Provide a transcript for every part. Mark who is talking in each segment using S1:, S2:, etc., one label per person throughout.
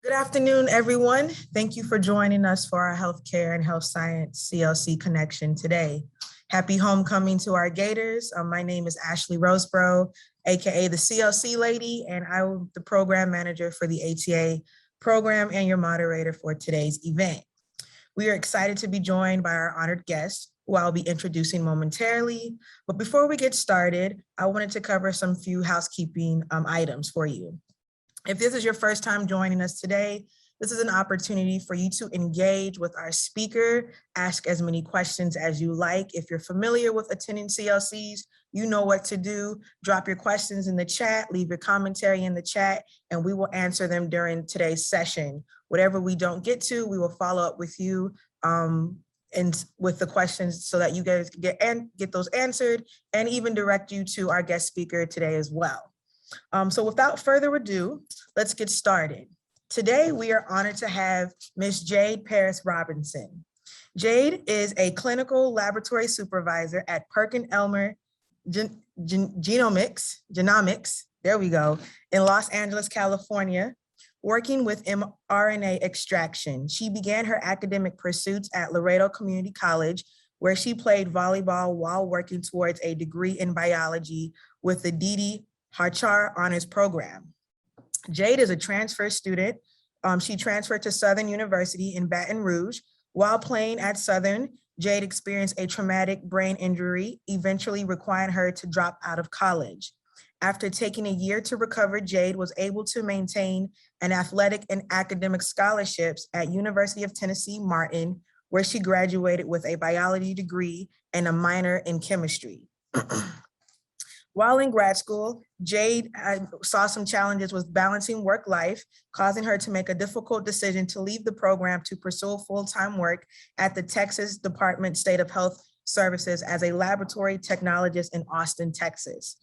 S1: Good afternoon, everyone. Thank you for joining us for our Healthcare and Health Science CLC Connection today. Happy homecoming to our Gators. My name is Ashley Roseborough, AKA the CLC Lady, and I'm the program manager for the ATA program and your moderator for today's event. We are excited to be joined by our honored guest, who I'll be introducing momentarily. But before we get started, I wanted to cover some few housekeeping items for you. If this is your first time joining us today, this is an opportunity for you to engage with our speaker, ask as many questions as you like. If you're familiar with attending CLCs, you know what to do. Drop your questions in the chat, leave your commentary in the chat, and we will answer them during today's session. Whatever we don't get to, we will follow up with you and with the questions so that you guys can get those answered and even direct you to our guest speaker today as well. So without further ado, let's get started. Today, we are honored to have Ms. Jade Paris-Robinson. Jade is a clinical laboratory supervisor at PerkinElmer Genomics, there we go, in Los Angeles, California, working with mRNA extraction. She began her academic pursuits at Laredo Community College, where she played volleyball while working towards a degree in biology with the D.D. Harchar Honors Program. Jade is a transfer student. She transferred to Southern University in Baton Rouge. While playing at Southern, Jade experienced a traumatic brain injury, eventually requiring her to drop out of college. After taking a year to recover, Jade was able to maintain an athletic and academic scholarships at University of Tennessee, Martin, where she graduated with a biology degree and a minor in chemistry. While in grad school, Jade saw some challenges with balancing work life, causing her to make a difficult decision to leave the program to pursue full-time work at the Texas Department State of Health Services as a laboratory technologist in Austin, Texas.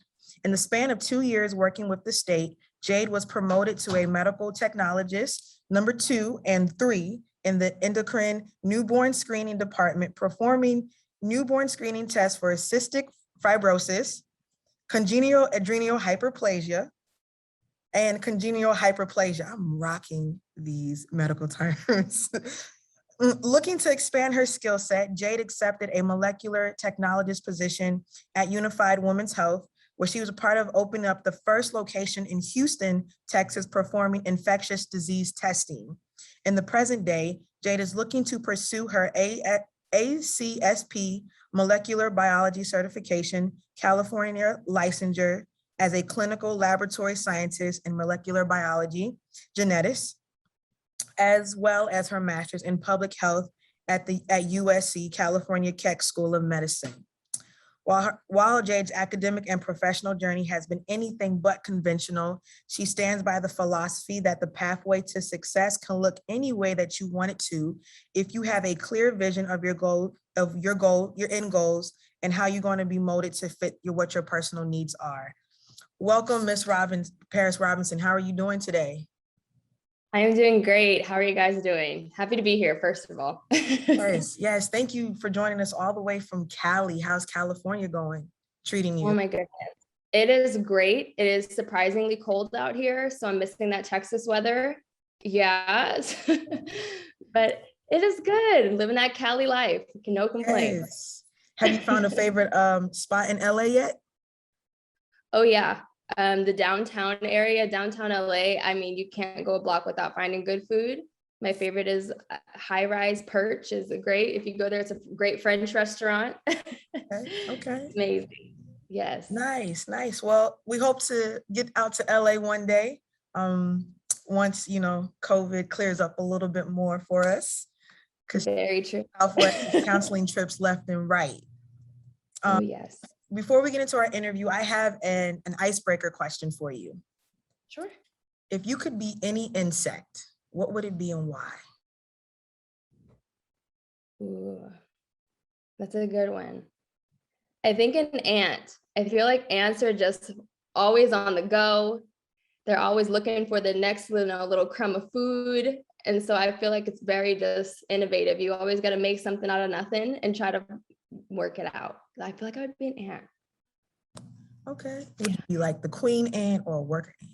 S1: In the span of 2 years working with the state, Jade was promoted to a medical technologist, number 2 and 3 in the endocrine newborn screening department, performing newborn screening tests for cystic fibrosis, congenital adrenal hyperplasia, and congenital hyperplasia. I'm rocking these medical terms. Looking to expand her skill set, Jade accepted a molecular technologist position at Unified Women's Health, where she was a part of opening up the first location in Houston, Texas, performing infectious disease testing. In the present day, Jade is looking to pursue her ACSP molecular biology certification, California licensure as a clinical laboratory scientist in molecular biology, genetics, as well as her master's in public health at USC, California Keck School of Medicine. While Jade's academic and professional journey has been anything but conventional, she stands by the philosophy that the pathway to success can look any way that you want it to if you have a clear vision of your end goals, and how you're going to be molded to fit what your personal needs are. Welcome, Ms. Paris-Robinson. How are you doing today?
S2: I am doing great. How are you guys doing? Happy to be here, first of all.
S1: Yes. Thank you for joining us all the way from Cali. How's California treating you?
S2: Oh my goodness. It is great. It is surprisingly cold out here, so I'm missing that Texas weather. Yes, but it is good. Living that Cali life. No complaints.
S1: Yes. Have you found a favorite spot in LA yet?
S2: Oh yeah. The downtown area, downtown LA. I mean, you can't go a block without finding good food. My favorite is High Rise Perch is great. If you go there, it's a great French restaurant.
S1: Okay.
S2: Amazing. Yes.
S1: Nice. Well, we hope to get out to LA one day. Once, COVID clears up a little bit more for us.
S2: Very true.
S1: Southwest counseling trips left and right.
S2: Oh, yes.
S1: Before we get into our interview, I have an icebreaker question for you.
S2: Sure.
S1: If you could be any insect, what would it be and why?
S2: Ooh, that's a good one. I think an ant. I feel like ants are just always on the go. They're always looking for the next little crumb of food. And so I feel like it's very just innovative. You always got to make something out of nothing and try to work it out. I feel like I would be an ant.
S1: Okay. Would you be like the queen ant or a worker ant?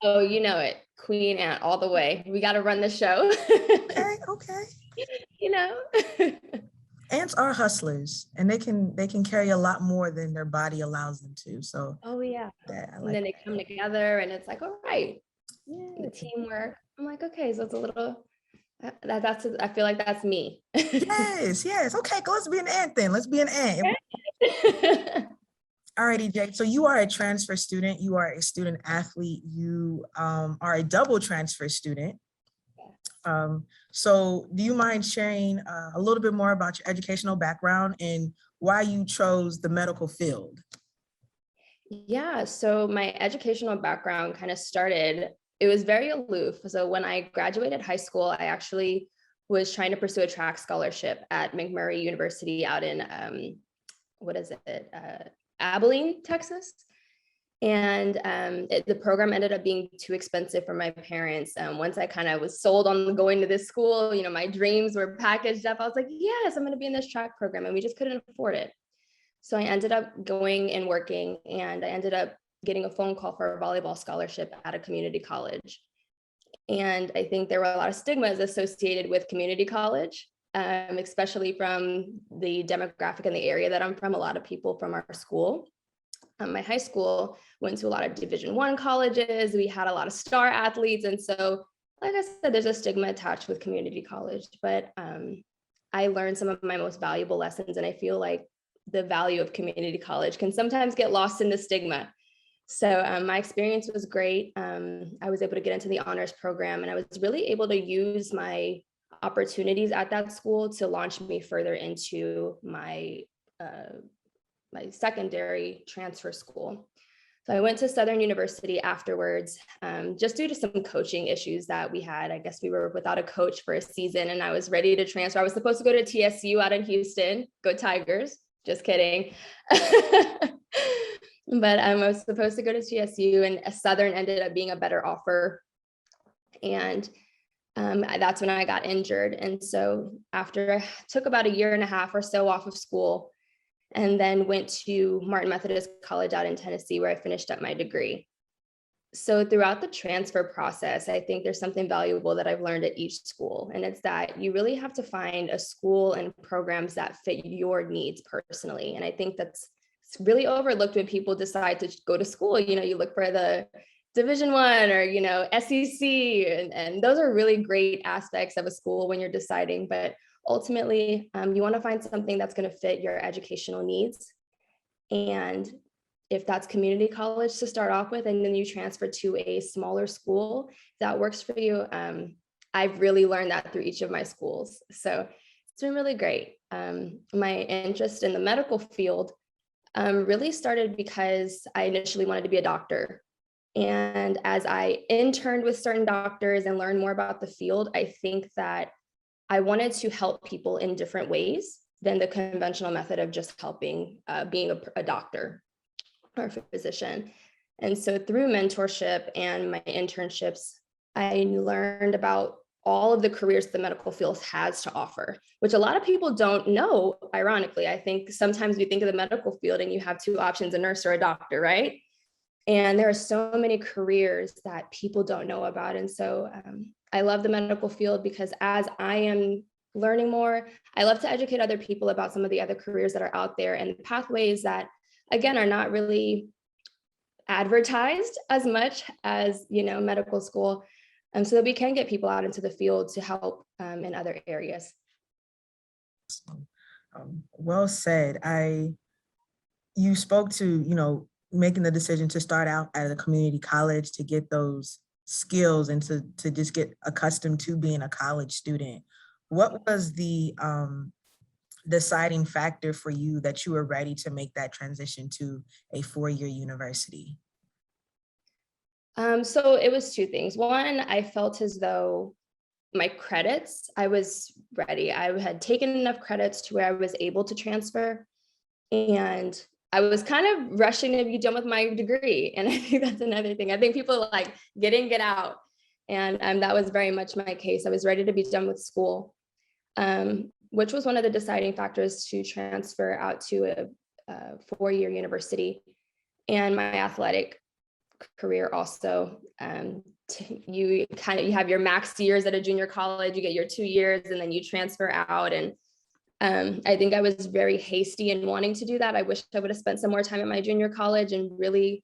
S2: Oh, you know it. Queen Ant all the way. We got to run the show.
S1: Okay, okay.
S2: You know?
S1: Ants are hustlers, and they can carry a lot more than their body allows them to. So
S2: Oh, yeah.
S1: that I
S2: And
S1: like
S2: then they come together and it's like, all right,
S1: that.
S2: the teamwork. I'm like, okay, so it's a little, I feel like that's me.
S1: Yes, yes. Okay, let's be an ant then. Let's be an ant. Alrighty, Jake. So you are a transfer student. You are a student athlete. You are a double transfer student. So do you mind sharing a little bit more about your educational background and why you chose the medical field?
S2: Yeah, so my educational background kind of started, it was very aloof. So when I graduated high school, I actually was trying to pursue a track scholarship at McMurray University out in, what is it, Abilene, Texas. And the program ended up being too expensive for my parents. Once I kind of was sold on going to this school, you know, my dreams were packaged up. I was like, yes, I'm going to be in this track program. And we just couldn't afford it. So I ended up going and working, and I ended up getting a phone call for a volleyball scholarship at a community college. And I think there were a lot of stigmas associated with community college, especially from the demographic in the area that I'm from. A lot of people from our school. My high school went to a lot of Division I colleges. We had a lot of star athletes. And so, like I said, there's a stigma attached with community college, but I learned some of my most valuable lessons. And I feel like the value of community college can sometimes get lost in the stigma. So my experience was great. I was able to get into the honors program, and I was really able to use my opportunities at that school to launch me further into my my secondary transfer school. So I went to Southern University afterwards, just due to some coaching issues that we had. I guess we were without a coach for a season, and I was ready to transfer. I was supposed to go to TSU out in Houston, go Tigers, just kidding. But I was supposed to go to TSU, and Southern ended up being a better offer. And that's when I got injured. And so after I took about a year and a half or so off of school, and then went to Martin Methodist College out in Tennessee, where I finished up my degree. So throughout the transfer process, I think there's something valuable that I've learned at each school. And it's that you really have to find a school and programs that fit your needs personally. And I think that's really overlooked when people decide to go to school. You know, you look for the Division I or, you know, SEC, and those are really great aspects of a school when you're deciding. But ultimately, you want to find something that's going to fit your educational needs. And if that's community college to start off with, and then you transfer to a smaller school, that works for you. I've really learned that through each of my schools. So it's been really great. My interest in the medical field really started because I initially wanted to be a doctor. And as I interned with certain doctors and learned more about the field, I think that I wanted to help people in different ways than the conventional method of just helping, being a doctor or a physician. And so through mentorship and my internships, I learned about all of the careers the medical field has to offer, which a lot of people don't know, ironically. I think sometimes we think of the medical field and you have two options, a nurse or a doctor, right? And there are so many careers that people don't know about. And so I love the medical field because as I am learning more, I love to educate other people about some of the other careers that are out there and pathways that, again, are not really advertised as much as, you know, medical school. So that we can get people out into the field to help in other areas.
S1: Well said. You spoke to, making the decision to start out at a community college to get those skills and to just get accustomed to being a college student. What was the deciding factor for you that you were ready to make that transition to a four-year university?
S2: So it was two things. One, I felt as though my credits, I was ready. I had taken enough credits to where I was able to transfer. And I was kind of rushing to be done with my degree. And I think that's another thing. I think people like get in, get out. And that was very much my case. I was ready to be done with school, which was one of the deciding factors to transfer out to a four-year university. And my athletic career also. You have your max years at a junior college, you get your 2 years, and then you transfer out. And I think I was very hasty in wanting to do that. I wish I would have spent some more time at my junior college and really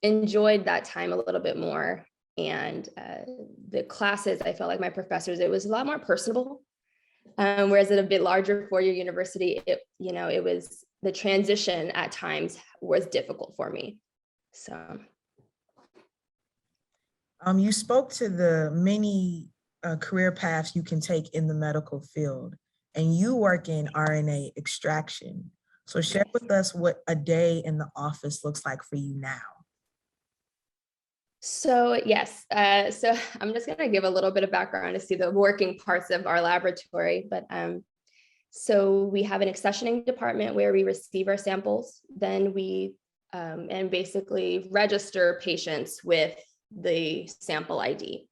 S2: enjoyed that time a little bit more. And the classes, I felt like my professors, it was a lot more personable. Whereas at a bit larger four-year university, it was the transition at times was difficult for me. So.
S1: You spoke to the many career paths you can take in the medical field, and you work in RNA extraction. So share with us what a day in the office looks like for you now.
S2: So yes, so I'm just going to give a little bit of background to see the working parts of our laboratory. But so we have an accessioning department where we receive our samples, then we and basically register patients with the sample ID.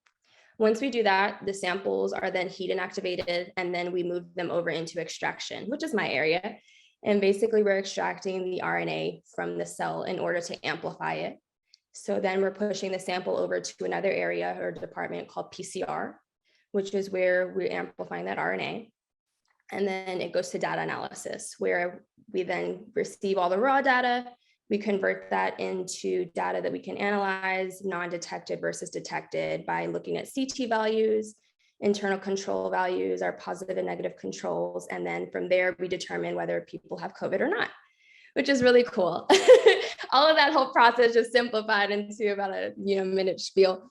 S2: Once we do that, the samples are then heat inactivated, and then we move them over into extraction, which is my area. And basically we're extracting the RNA from the cell in order to amplify it. So then we're pushing the sample over to another area or department called PCR, which is where we're amplifying that RNA. And then it goes to data analysis, where we then receive all the raw data. We convert that into data that we can analyze, non-detected versus detected, by looking at CT values, internal control values, our positive and negative controls. And then from there, we determine whether people have COVID or not, which is really cool. All of that whole process just simplified into about a minute spiel.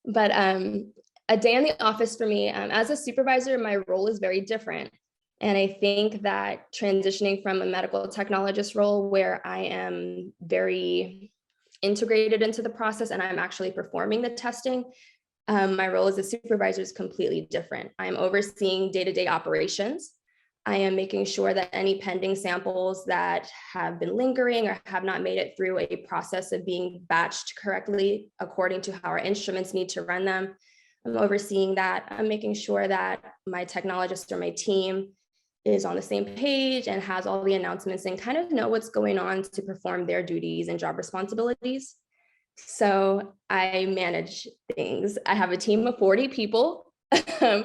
S2: But a day in the office for me, as a supervisor, my role is very different. And I think that transitioning from a medical technologist role, where I am very integrated into the process and I'm actually performing the testing, my role as a supervisor is completely different. I'm overseeing day-to-day operations. I am making sure that any pending samples that have been lingering or have not made it through a process of being batched correctly according to how our instruments need to run them, I'm overseeing that. I'm making sure that my technologist or my team is on the same page and has all the announcements and kind of know what's going on to perform their duties and job responsibilities. So I manage things. I have a team of 40 people. I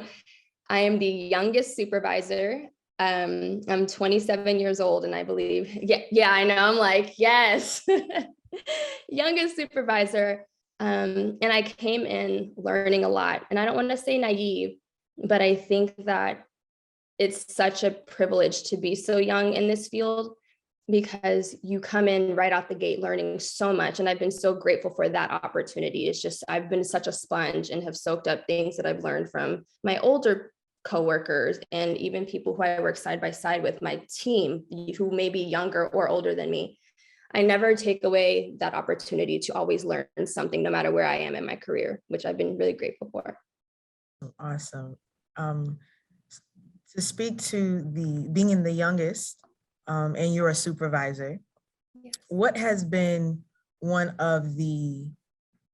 S2: am the youngest supervisor. I'm 27 years old, and I believe, yeah, I know. I'm like, yes, youngest supervisor. And I came in learning a lot, and I don't want to say naive, but I think that it's such a privilege to be so young in this field, because you come in right out the gate learning so much. And I've been so grateful for that opportunity. It's just, I've been such a sponge and have soaked up things that I've learned from my older coworkers and even people who I work side by side with, my team, who may be younger or older than me. I never take away that opportunity to always learn something, no matter where I am in my career, which I've been really grateful for.
S1: Awesome. To speak to being in the youngest, and you're a supervisor, yes, what has been one of the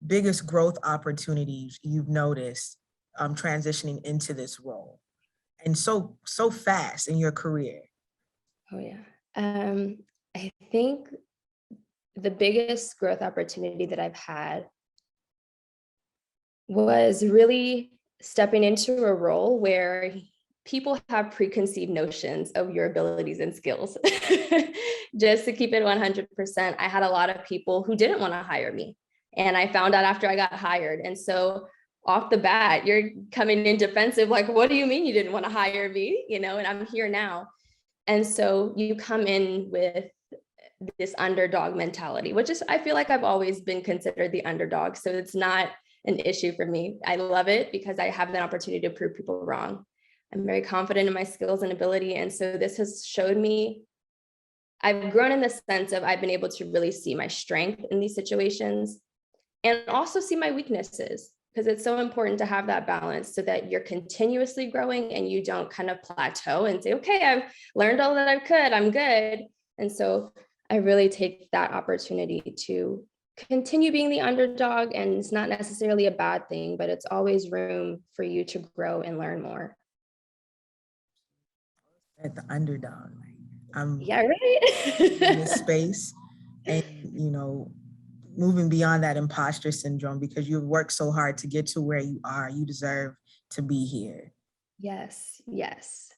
S1: biggest growth opportunities you've noticed transitioning into this role, and so fast in your career?
S2: Oh yeah, I think the biggest growth opportunity that I've had was really stepping into a role where people have preconceived notions of your abilities and skills. Just to keep it 100%, I had a lot of people who didn't want to hire me. And I found out after I got hired. And so off the bat, you're coming in defensive, like, what do you mean you didn't want to hire me? And I'm here now. And so you come in with this underdog mentality, which is, I feel like I've always been considered the underdog. So it's not an issue for me. I love it because I have that opportunity to prove people wrong. I'm very confident in my skills and ability. And so this has showed me, I've grown in the sense of I've been able to really see my strength in these situations and also see my weaknesses, because it's so important to have that balance so that you're continuously growing and you don't kind of plateau and say, okay, I've learned all that I could, I'm good. And so I really take that opportunity to continue being the underdog, and it's not necessarily a bad thing, but it's always room for you to grow and learn more.
S1: At the underdog,
S2: yeah, right.
S1: in this space, and moving beyond that imposter syndrome, because you've worked so hard to get to where you are. You deserve to be here.
S2: Yes, yes.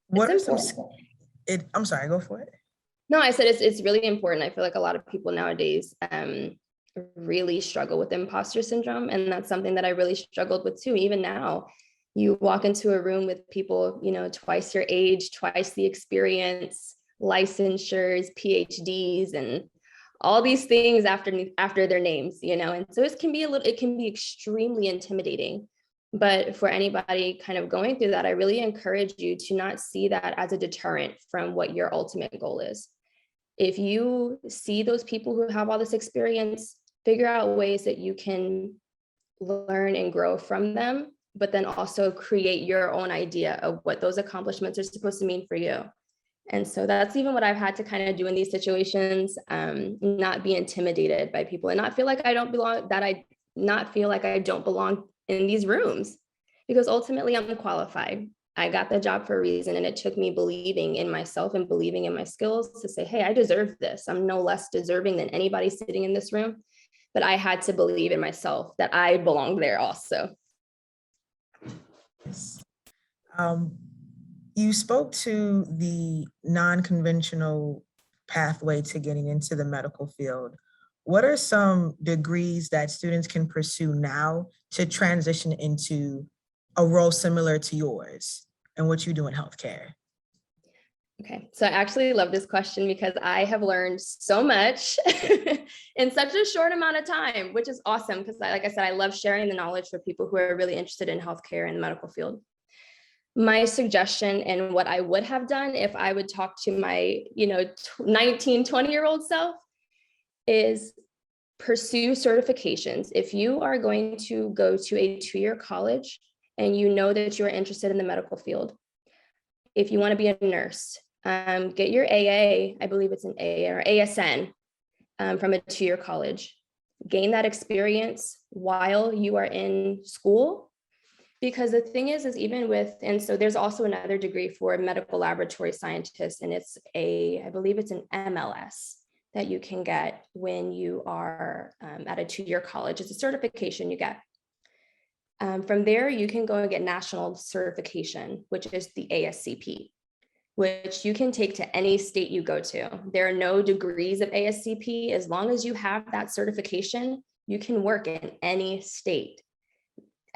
S1: What are
S2: It's
S1: some,
S2: important.
S1: I'm sorry, go for it.
S2: No, I said it's really important. I feel like a lot of people nowadays really struggle with imposter syndrome. And that's something that I really struggled with too. Even now, you walk into a room with people, you know, twice your age, twice the experience, licensures, PhDs, and all these things after their names, you know. And so it can be extremely intimidating. But for anybody kind of going through that, I really encourage you to not see that as a deterrent from what your ultimate goal is. If you see those people who have all this experience, figure out ways that you can learn and grow from them, but then also create your own idea of what those accomplishments are supposed to mean for you. And so that's even what I've had to kind of do in these situations, not be intimidated by people and not feel like I don't belong in these rooms, because ultimately I'm qualified. I got the job for a reason, and it took me believing in myself and believing in my skills to say, hey, I deserve this. I'm no less deserving than anybody sitting in this room, but I had to believe in myself that I belonged there also.
S1: Yes. You spoke to the non-conventional pathway to getting into the medical field. What are some degrees that students can pursue now to transition into a role similar to yours and what you do in healthcare?
S2: Okay, so I actually love this question because I have learned so much in such a short amount of time, which is awesome because, like I said, I love sharing the knowledge for people who are really interested in healthcare and the medical field. My suggestion and what I would have done if I would talk to my, 19, 20-year-old self is pursue certifications. If you are going to go to a 2-year college and you know that you are interested in the medical field, if you want to be a nurse, get your AA, I believe it's an AA or ASN from a 2-year college. Gain that experience while you are in school. Because the thing is even with, and so there's also another degree for medical laboratory scientist, and I believe it's an MLS that you can get when you are at a 2-year college. It's a certification you get. From there, you can go and get national certification, which is the ASCP, which you can take to any state you go to. There are no degrees of ASCP. As long as you have that certification, you can work in any state.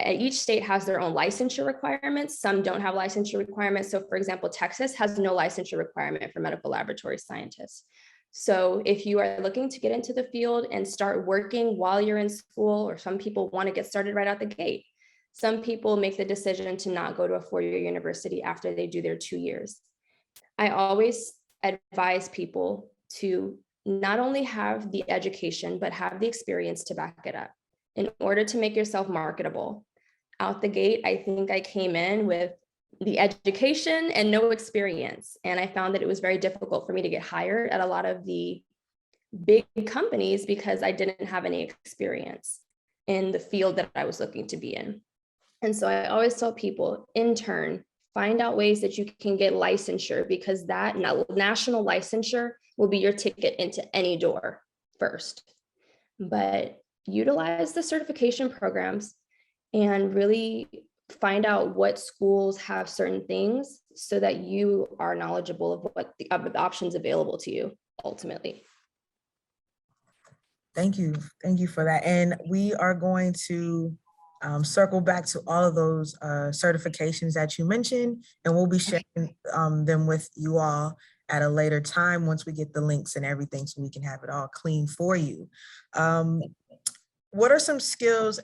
S2: Each state has their own licensure requirements. Some don't have licensure requirements. So for example, Texas has no licensure requirement for medical laboratory scientists. So if you are looking to get into the field and start working while you're in school, or some people want to get started right out the gate, some people make the decision to not go to a 4-year university after they do their 2 years. I always advise people to not only have the education, but have the experience to back it up. In order to make yourself marketable out the gate, I think I came in with the education and no experience. And I found that it was very difficult for me to get hired at a lot of the big companies because I didn't have any experience in the field that I was looking to be in. And so I always tell people, intern, find out ways that you can get licensure, because that national licensure will be your ticket into any door first. But utilize the certification programs and really find out what schools have certain things so that you are knowledgeable of what the options available to you ultimately.
S1: Thank you. Thank you for that. And we are going to circle back to all of those certifications that you mentioned, and we'll be sharing them with you all at a later time once we get the links and everything so we can have it all clean for you. What are some skills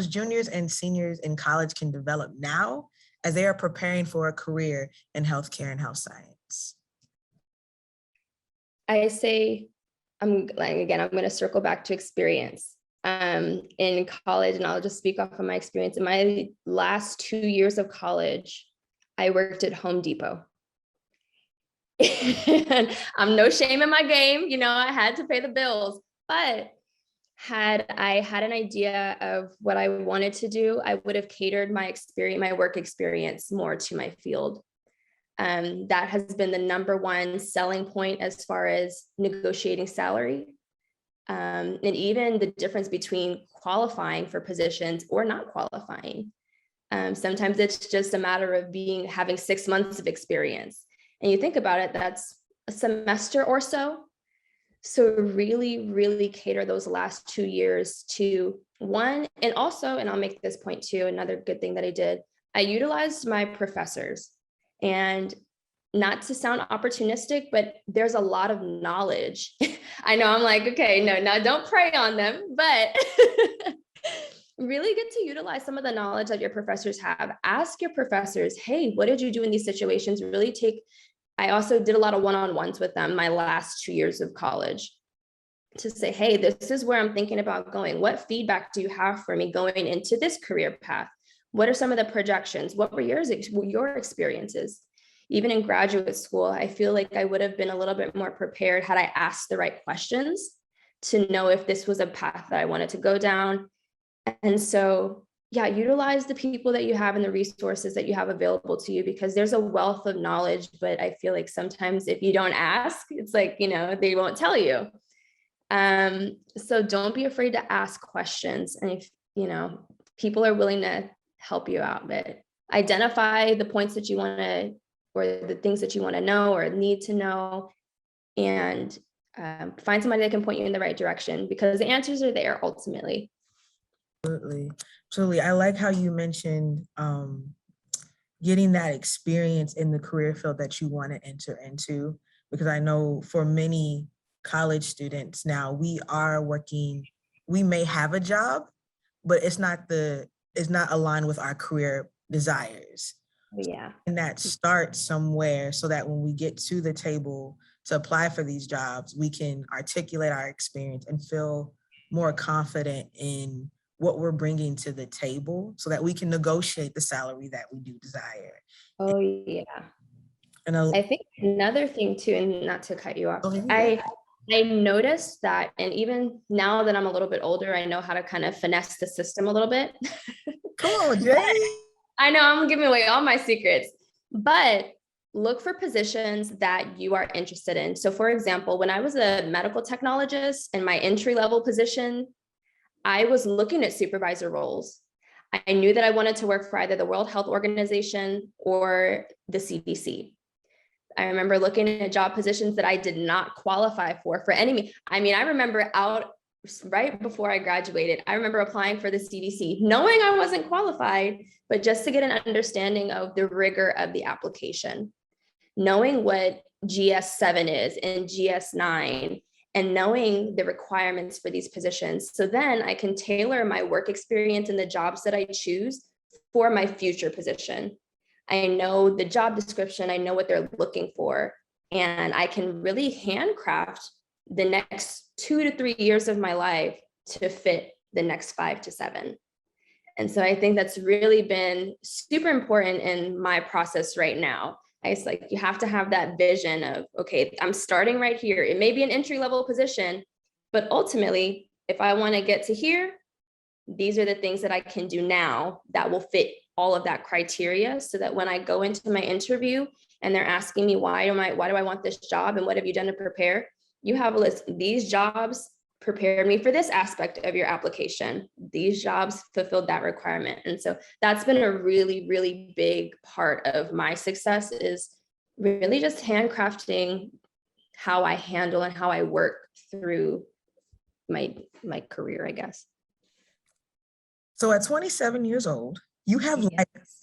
S1: juniors and seniors in college can develop now as they are preparing for a career in healthcare and health science?
S2: I say, I'm going to circle back to experience. In college, and I'll just speak off of my experience. In my last 2 years of college, I worked at Home Depot. And I'm no shame in my game, I had to pay the bills, but had I had an idea of what I wanted to do, I would have catered my work experience more to my field. That has been the number one selling point as far as negotiating salary. And even the difference between qualifying for positions or not qualifying. Sometimes it's just a matter of having 6 months of experience. And you think about it, that's a semester or so. So really, really cater those last 2 years to one, and also, and I'll make this point too, another good thing that I did, I utilized my professors. And not to sound opportunistic, but there's a lot of knowledge. I know I'm like, okay, no, don't prey on them, but really get to utilize some of the knowledge that your professors have. Ask your professors, hey, what did you do in these situations? I also did a lot of one-on-ones with them my last 2 years of college to say, hey, this is where I'm thinking about going. What feedback do you have for me going into this career path? What are some of the projections? What were your experiences? Even in graduate school, I feel like I would have been a little bit more prepared had I asked the right questions to know if this was a path that I wanted to go down. And so, yeah, utilize the people that you have and the resources that you have available to you, because there's a wealth of knowledge, but I feel like sometimes if you don't ask, it's like, they won't tell you. So don't be afraid to ask questions. And if, people are willing to help you out, but identify the points that you want to, or the things that you want to know or need to know, and find somebody that can point you in the right direction, because the answers are there ultimately.
S1: Absolutely. I like how you mentioned getting that experience in the career field that you want to enter into, because I know for many college students now, we may have a job, but it's not aligned with our career desires.
S2: Yeah.
S1: And that start somewhere so that when we get to the table to apply for these jobs, we can articulate our experience and feel more confident in what we're bringing to the table so that we can negotiate the salary that we do desire.
S2: Oh, yeah.
S1: And
S2: I think another thing too, and not to cut you off,
S1: I
S2: I noticed that, and even now that I'm a little bit older, I know how to kind of finesse the system a little bit.
S1: Come on, Jay.
S2: I know I'm giving away all my secrets, but look for positions that you are interested in. So for example, when I was a medical technologist in my entry-level position, I was looking at supervisor roles. I knew that I wanted to work for either the World Health Organization or the CDC. I remember looking at job positions that I did not qualify for any. I mean, I remember right before I graduated, I remember applying for the CDC, knowing I wasn't qualified, but just to get an understanding of the rigor of the application, knowing what GS7 is and GS9, and knowing the requirements for these positions. So then I can tailor my work experience and the jobs that I choose for my future position. I know the job description, I know what they're looking for, and I can really handcraft the next 2 to 3 years of my life to fit the next 5 to 7. And so I think that's really been super important in my process right now. It's like, you have to have that vision of, okay, I'm starting right here. It may be an entry-level position, but ultimately, if I want to get to here, these are the things that I can do now that will fit all of that criteria, so that when I go into my interview and they're asking me, why do I want this job and what have you done to prepare? You have a list. These jobs prepared me for this aspect of your application. These jobs fulfilled that requirement. And so that's been a really, really big part of my success, is really just handcrafting how I handle and how I work through my career, I guess.
S1: So at 27 years old, you have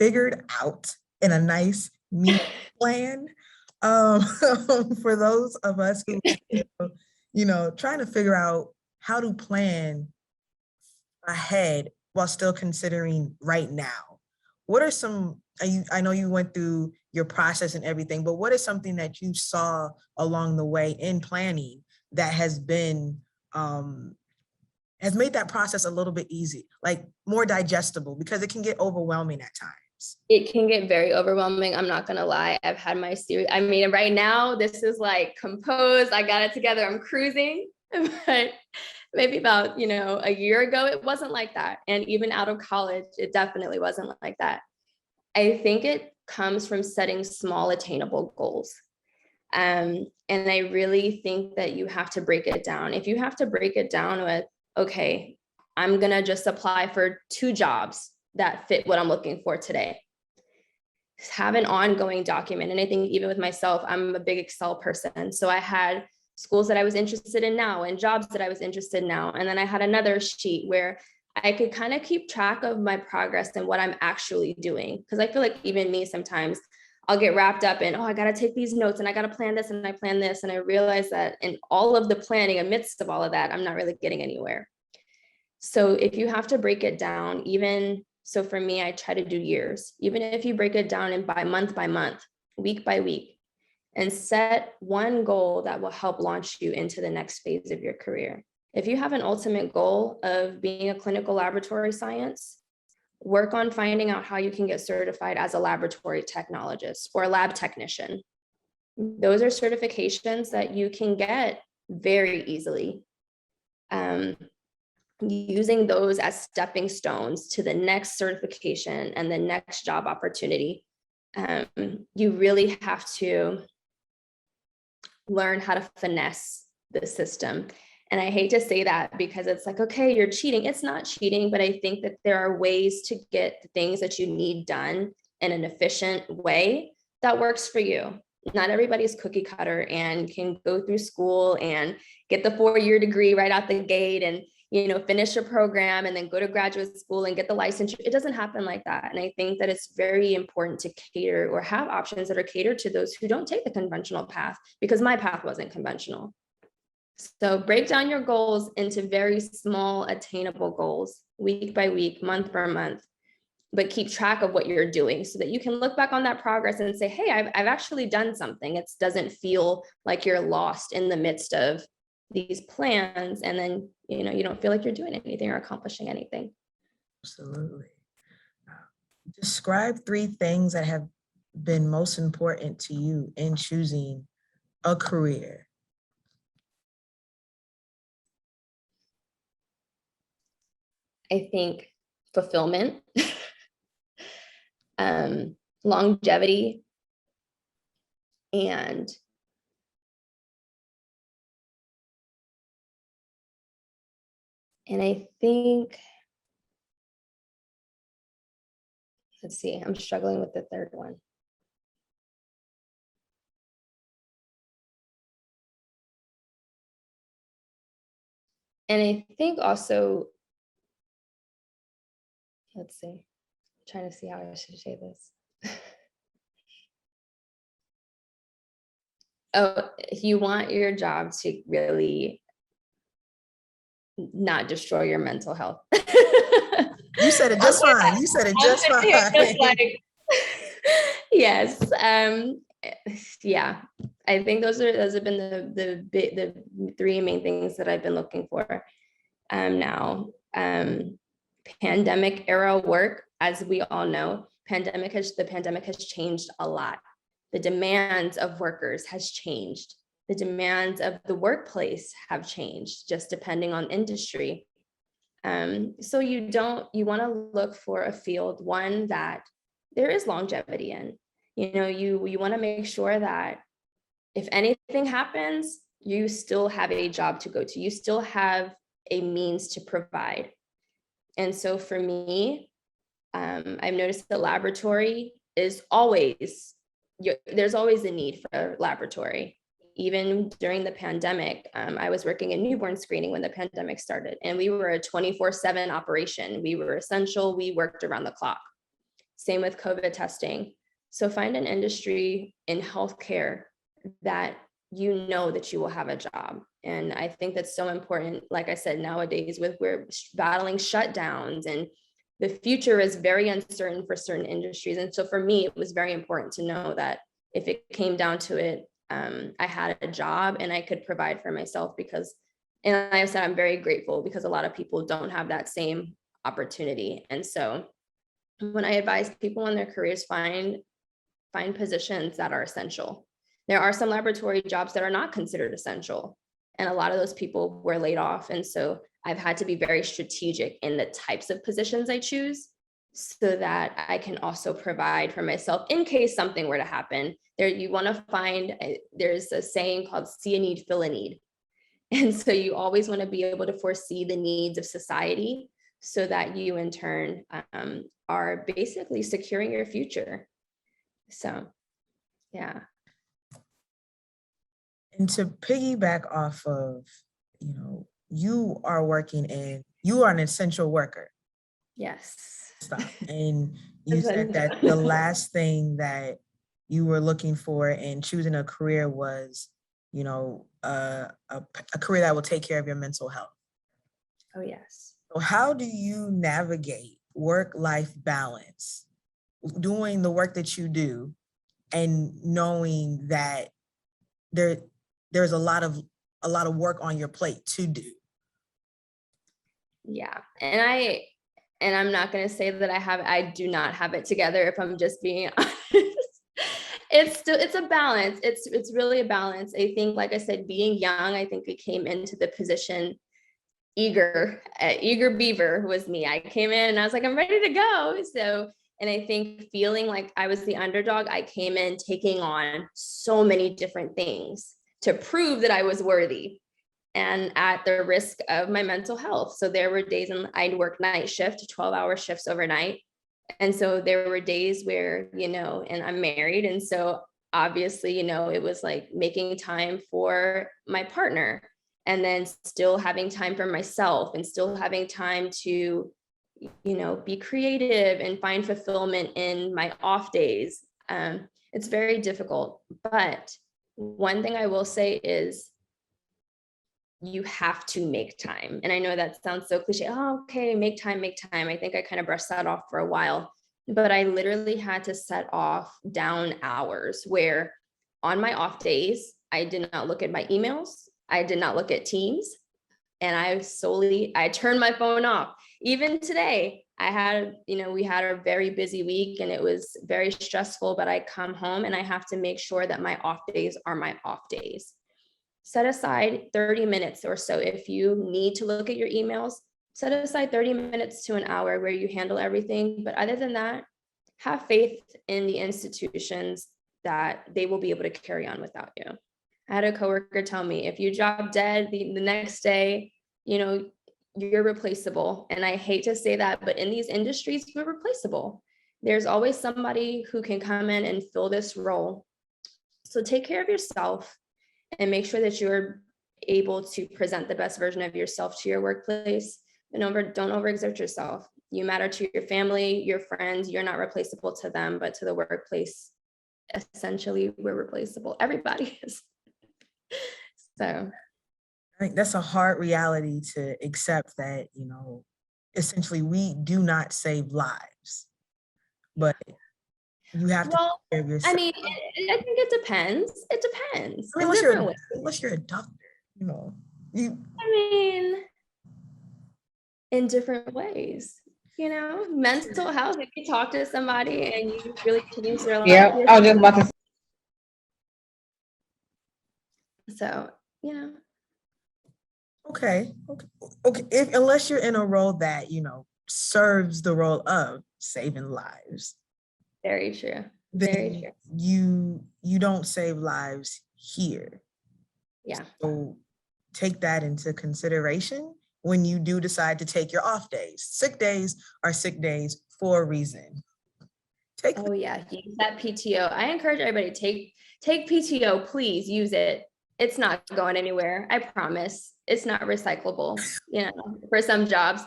S1: figured out in a nice, neat plan. For those of us who, trying to figure out how to plan ahead while still considering right now. What are some, I know you went through your process and everything, but what is something that you saw along the way in planning that has been, has made that process a little bit easy, like more digestible, because it can get overwhelming at times.
S2: It can get very overwhelming. I'm not going to lie. I've had my series. I mean, right now, this is like composed. I got it together. I'm cruising. But maybe about, a year ago, it wasn't like that. And even out of college, it definitely wasn't like that. I think it comes from setting small, attainable goals. And I really think that you have to break it down. If you have to break it down with, okay, I'm gonna just apply for 2 jobs that fit what I'm looking for today. Have an ongoing document. And I think even with myself, I'm a big Excel person. So I had schools that I was interested in now and jobs that I was interested in now. And then I had another sheet where I could kind of keep track of my progress and what I'm actually doing. Because I feel like even me, sometimes I'll get wrapped up in, oh, I got to take these notes and I got to plan this and I plan this. And I realize that in all of the planning, amidst of all of that, I'm not really getting anywhere. So if you have to break it down, even so for me, I try to do years, even if you break it down and by month, week by week, and set one goal that will help launch you into the next phase of your career. If you have an ultimate goal of being a clinical laboratory science, work on finding out how you can get certified as a laboratory technologist or a lab technician. Those are certifications that you can get very easily. Using those as stepping stones to the next certification and the next job opportunity. You really have to learn how to finesse the system. And I hate to say that because it's like, okay, you're cheating. It's not cheating, but I think that there are ways to get the things that you need done in an efficient way that works for you. Not everybody's cookie cutter and can go through school and get the 4-year degree right out the gate and finish your program and then go to graduate school and get the licensure. It doesn't happen like that. And I think that it's very important to cater or have options that are catered to those who don't take the conventional path, because my path wasn't conventional. So break down your goals into very small, attainable goals, week by week, month per month, but keep track of what you're doing so that you can look back on that progress and say, hey, I've actually done something. It doesn't feel like you're lost in the midst of these plans. And then, you don't feel like you're doing anything or accomplishing anything.
S1: Absolutely. Describe 3 things that have been most important to you in choosing a career.
S2: I think fulfillment, longevity, and I think, let's see, I'm struggling with the third one. And I think also, let's see, I'm trying to see how I should say this. Oh, if you want your job to really not destroy your mental health.
S1: You said it just fine. You said it just fine.
S2: Yes. Yeah. I think those have been the 3 main things that I've been looking for now. Pandemic era work, as we all know, the pandemic has changed a lot. The demands of workers has changed. The demands of the workplace have changed, just depending on industry. So you want to look for a field, one that there is longevity in. You want to make sure that if anything happens, you still have a job to go to. You still have a means to provide. And so for me, I've noticed the laboratory is always, there's always a need for a laboratory. Even during the pandemic, I was working in newborn screening when the pandemic started, and we were a 24/7 operation. We were essential. We worked around the clock. Same with COVID testing. So find an industry in healthcare that that you will have a job. And I think that's so important. Like I said, nowadays we're battling shutdowns and the future is very uncertain for certain industries. And so for me, it was very important to know that if it came down to it, I had a job and I could provide for myself and like I said, I'm very grateful because a lot of people don't have that same opportunity. And so when I advise people on their careers, find positions that are essential. There are some laboratory jobs that are not considered essential, and a lot of those people were laid off. And so I've had to be very strategic in the types of positions I choose so that I can also provide for myself in case something were to happen. There, you want to find, there's a saying called see a need, fill a need. And so you always want to be able to foresee the needs of society so that you in turn are basically securing your future. So, yeah.
S1: And to piggyback off of, you are you are an essential worker.
S2: Yes.
S1: Stop. And you said that the last thing that you were looking for in choosing a career was, a career that will take care of your mental health.
S2: Oh, yes.
S1: So how do you navigate work-life balance, doing the work that you do and knowing that there's a lot of work on your plate to do?
S2: Yeah. And I'm not going to say that I do not have it together, if I'm just being honest. It's a balance. It's really a balance. I think, like I said, being young, I think we came into the position eager beaver was me. I came in and I was like, I'm ready to go. So, and I think feeling like I was the underdog, I came in taking on so many different things to prove that I was worthy and at the risk of my mental health. So there were days when I'd work night shift, 12-hour shifts overnight. And so there were days where, and I'm married. And so obviously, it was like making time for my partner and then still having time for myself and still having time to, be creative and find fulfillment in my off days. It's very difficult. But one thing I will say is you have to make time. And I know that sounds so cliche. Oh, okay, make time. I think I kind of brushed that off for a while, but I literally had to set off down hours where on my off days, I did not look at my emails. I did not look at Teams. And I turned my phone off. Even today, we had a very busy week and it was very stressful, but I come home and I have to make sure that my off days are my off days. Set aside 30 minutes or so. If you need to look at your emails, set aside 30 minutes to an hour where you handle everything. But other than that, have faith in the institutions that they will be able to carry on without you. I had a coworker tell me, if you drop dead the next day, you're replaceable. And I hate to say that, but in these industries, we're replaceable. There's always somebody who can come in and fill this role. So take care of yourself and make sure that you're able to present the best version of yourself to your workplace. And don't overexert yourself. You matter to your family, your friends. You're not replaceable to them, but to the workplace, essentially, we're replaceable. Everybody is. So
S1: I think that's a hard reality to accept, that, essentially we do not save lives, but you have to take care of yourself.
S2: I mean, I think it depends. It depends.
S1: I mean, unless you're a doctor, you.
S2: I mean, in different ways, mental health. If you talk to somebody and you really change their life.
S3: Yeah, I was just about to.
S2: So,
S1: Okay. Unless you're in a role that, serves the role of saving lives.
S2: Very true.
S1: Then
S2: Very true.
S1: You don't save lives here.
S2: Yeah.
S1: So take that into consideration when you do decide to take your off days. Sick days are sick days for a reason.
S2: Use that PTO. I encourage everybody to take PTO, please use it. It's not going anywhere. I promise. It's not recyclable, for some jobs.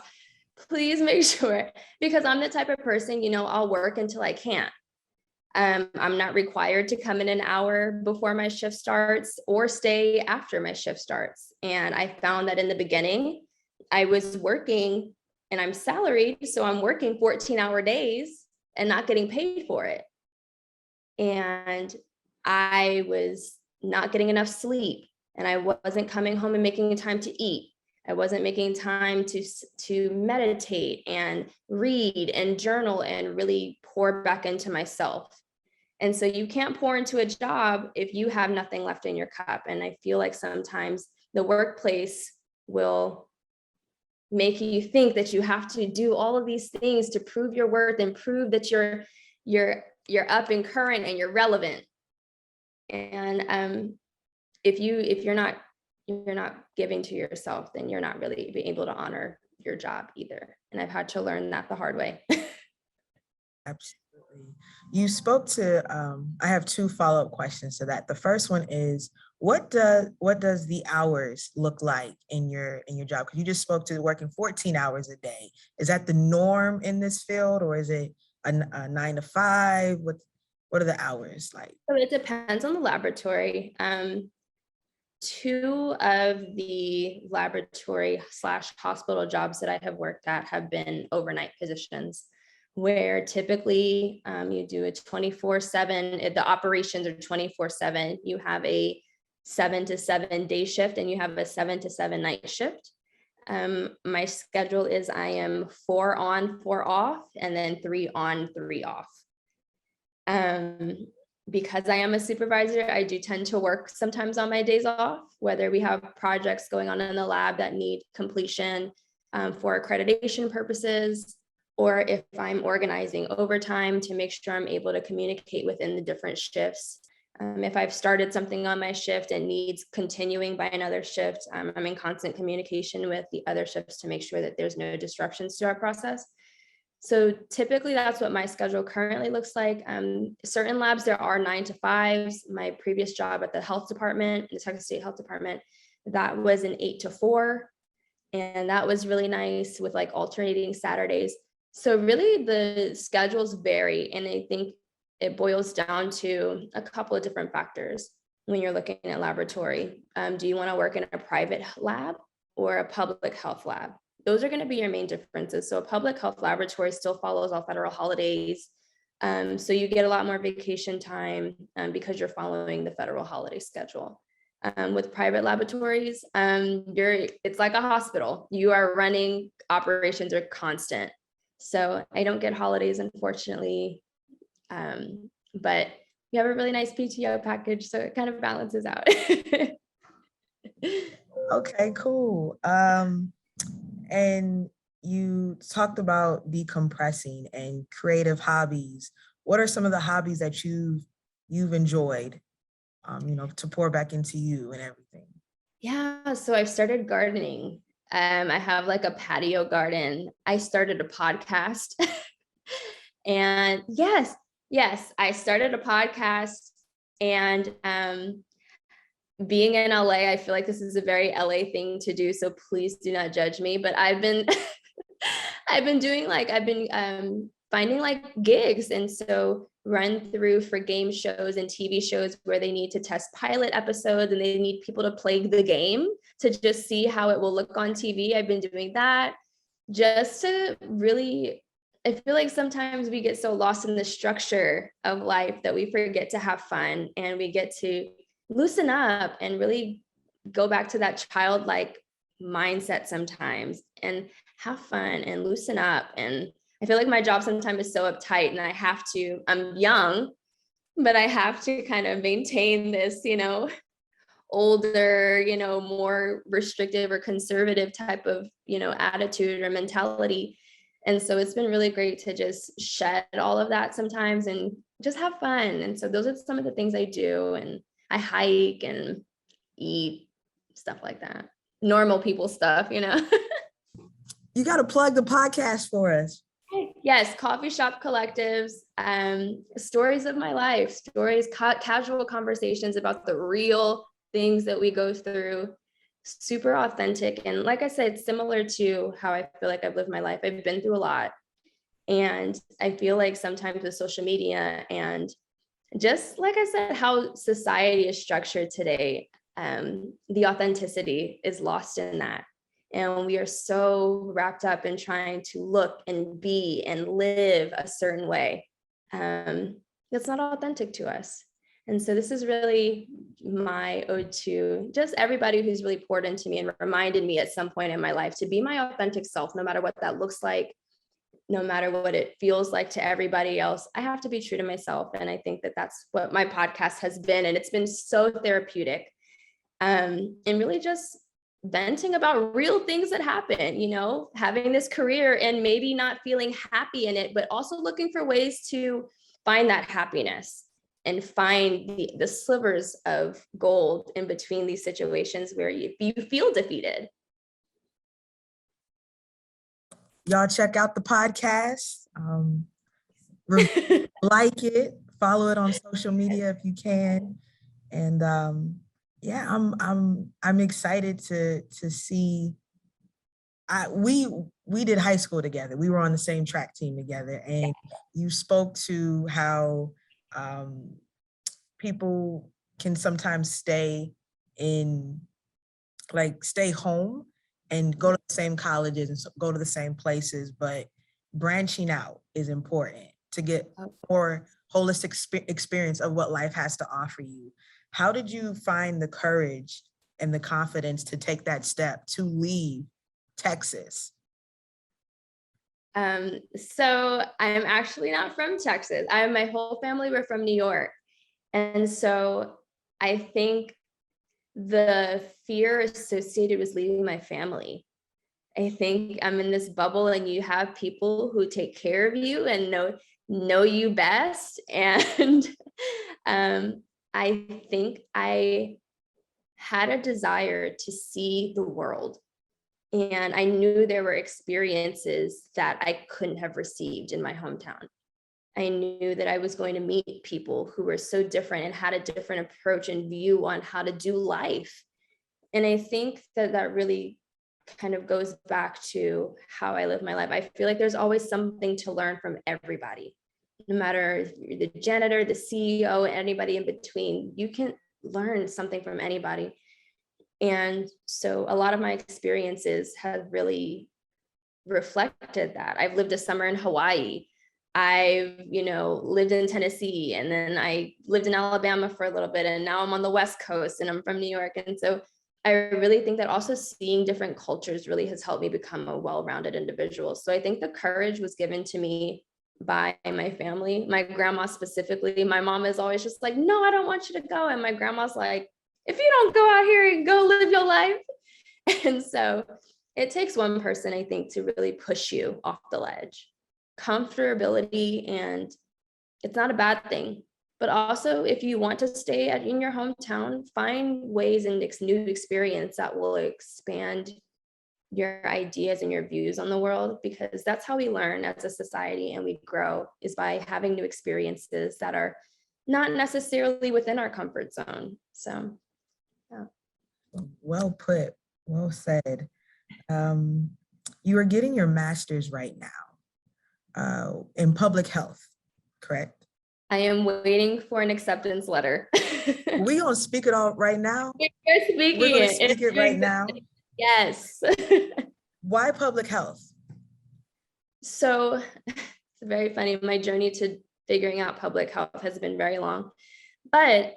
S2: Please make sure, because I'm the type of person, I'll work until I can't. I'm not required to come in an hour before my shift starts or stay after my shift starts. And I found that in the beginning, I was working and I'm salaried. So I'm working 14-hour days and not getting paid for it. And I was not getting enough sleep, and I wasn't coming home and making time to eat. I wasn't making time to meditate and read and journal and really pour back into myself. And so you can't pour into a job if you have nothing left in your cup. And I feel like sometimes the workplace will make you think that you have to do all of these things to prove your worth and prove that you're up and current and you're relevant. And if you're not giving to yourself, then you're not really being able to honor your job either. And I've had to learn that the hard way.
S1: Absolutely. You spoke to, I have two follow-up questions to that. The first one is, what does the hours look like in your job? Because you just spoke to working 14 hours a day. Is that the norm in this field, or is it a 9 to 5? What are the hours like?
S2: So it depends on the laboratory. Two of the laboratory / hospital jobs that I have worked at have been overnight positions, where typically you do a 24/7, the operations are 24/7. You have a 7 to 7 day shift and you have a 7 to 7 night shift. My schedule is I am 4 on, 4 off, and then 3 on, 3 off. Because I am a supervisor, I do tend to work sometimes on my days off, whether we have projects going on in the lab that need completion for accreditation purposes, or if I'm organizing overtime to make sure I'm able to communicate within the different shifts. If I've started something on my shift and needs continuing by another shift, I'm in constant communication with the other shifts to make sure that there's no disruptions to our process. So typically that's what my schedule currently looks like. Certain labs, there are 9 to 5s. My previous job at the health department, the Texas State Health Department, that was an 8 to 4. And that was really nice with like alternating Saturdays. So really the schedules vary. And I think it boils down to a couple of different factors when you're looking at laboratory. Do you want to work in a private lab or a public health lab? Those are going to be your main differences. So a public health laboratory still follows all federal holidays. So you get a lot more vacation time because you're following the federal holiday schedule. With private laboratories, it's like a hospital. You are running, operations are constant. So I don't get holidays, unfortunately. But you have a really nice PTO package, so it kind of balances out.
S1: Okay, cool. And you talked about decompressing and creative hobbies. What are some of the hobbies that you've enjoyed, to pour back into you and everything?
S2: Yeah, so I've started gardening. I have like a patio garden. I started a podcast. And yes, I started a podcast. And being in LA, I feel like this is a very LA thing to do, so please do not judge me. But I've been finding like gigs, and so run through for game shows and TV shows where they need to test pilot episodes and they need people to play the game to just see how it will look on TV. I've been doing that just to really, I feel like sometimes we get so lost in the structure of life that we forget to have fun, and we get to loosen up and really go back to that childlike mindset sometimes and have fun and loosen up. And I feel like my job sometimes is so uptight, and I'm young, but I have to kind of maintain this, older, more restrictive or conservative type of, attitude or mentality. And so it's been really great to just shed all of that sometimes and just have fun. And so those are some of the things I do. And I hike and eat, stuff like that. Normal people stuff.
S1: You got to plug the podcast for us.
S2: Yes, coffee shop collectives, stories of my life, stories, casual conversations about the real things that we go through, super authentic. And like I said, similar to how I feel like I've lived my life. I've been through a lot. And I feel like sometimes with social media and just like I said, how society is structured today, the authenticity is lost in that. And we are so wrapped up in trying to look and be and live a certain way that's not authentic to us. And so this is really my ode to just everybody who's really poured into me and reminded me at some point in my life to be my authentic self, no matter what that looks like, no matter what it feels like to everybody else. I have to be true to myself. And I think that that's what my podcast has been. And it's been so therapeutic. And really just venting about real things that happen, you know, having this career and maybe not feeling happy in it, but also looking for ways to find that happiness and find the slivers of gold in between these situations where you feel defeated.
S1: Y'all check out the podcast. Like it, follow it on social media if you can. And yeah, I'm excited to see. We did high school together. We were on the same track team together, and you spoke to how people can sometimes stay home and go to the same colleges and go to the same places, but branching out is important to get more holistic experience of what life has to offer you. How did you find the courage and the confidence to take that step to leave Texas?
S2: So I'm actually not from Texas. My whole family were from New York. And so I think the fear associated with leaving my family. I think I'm in this bubble and you have people who take care of you and know you best. And I think I had a desire to see the world. And I knew there were experiences that I couldn't have received in my hometown. I knew that I was going to meet people who were so different and had a different approach and view on how to do life. And I think that really kind of goes back to how I live my life. I feel like there's always something to learn from everybody, no matter if you're the janitor, the CEO, anybody in between. You can learn something from anybody. And so a lot of my experiences have really reflected that. I've lived a summer in Hawaii. I've, lived in Tennessee, and then I lived in Alabama for a little bit, and now I'm on the West Coast and I'm from New York. And so I really think that also seeing different cultures really has helped me become a well-rounded individual. So I think the courage was given to me by my family, my grandma specifically. My mom is always just like, no, I don't want you to go. And my grandma's like, if you don't go out here and go live your life. And so it takes one person, I think, to really push you off the ledge. Comfortability, and it's not a bad thing. But also, if you want to stay in your hometown, find ways and new experience that will expand your ideas and your views on the world, because that's how we learn as a society and we grow, is by having new experiences that are not necessarily within our comfort zone. So, yeah.
S1: Well put, well said. You are getting your master's right now in public health, correct?
S2: I am waiting for an acceptance letter.
S1: We gonna speak it all right now?
S2: You're speaking
S1: We're gonna
S2: it.
S1: speak it right now?
S2: Yes.
S1: Why public health?
S2: So it's very funny. My journey to figuring out public health has been very long. But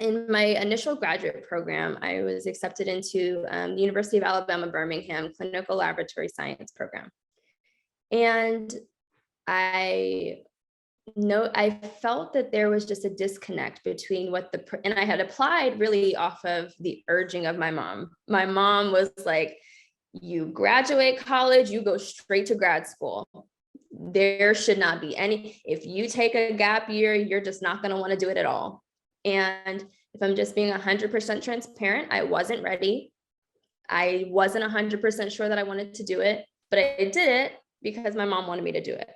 S2: in my initial graduate program, I was accepted into the University of Alabama, Birmingham Clinical Laboratory Science program. And I felt that there was just a disconnect between and I had applied really off of the urging of my mom. My mom was like, you graduate college, you go straight to grad school. There should not be if you take a gap year, you're just not going to want to do it at all. And if I'm just being 100% transparent, I wasn't ready. I wasn't 100% sure that I wanted to do it, but I did it because my mom wanted me to do it.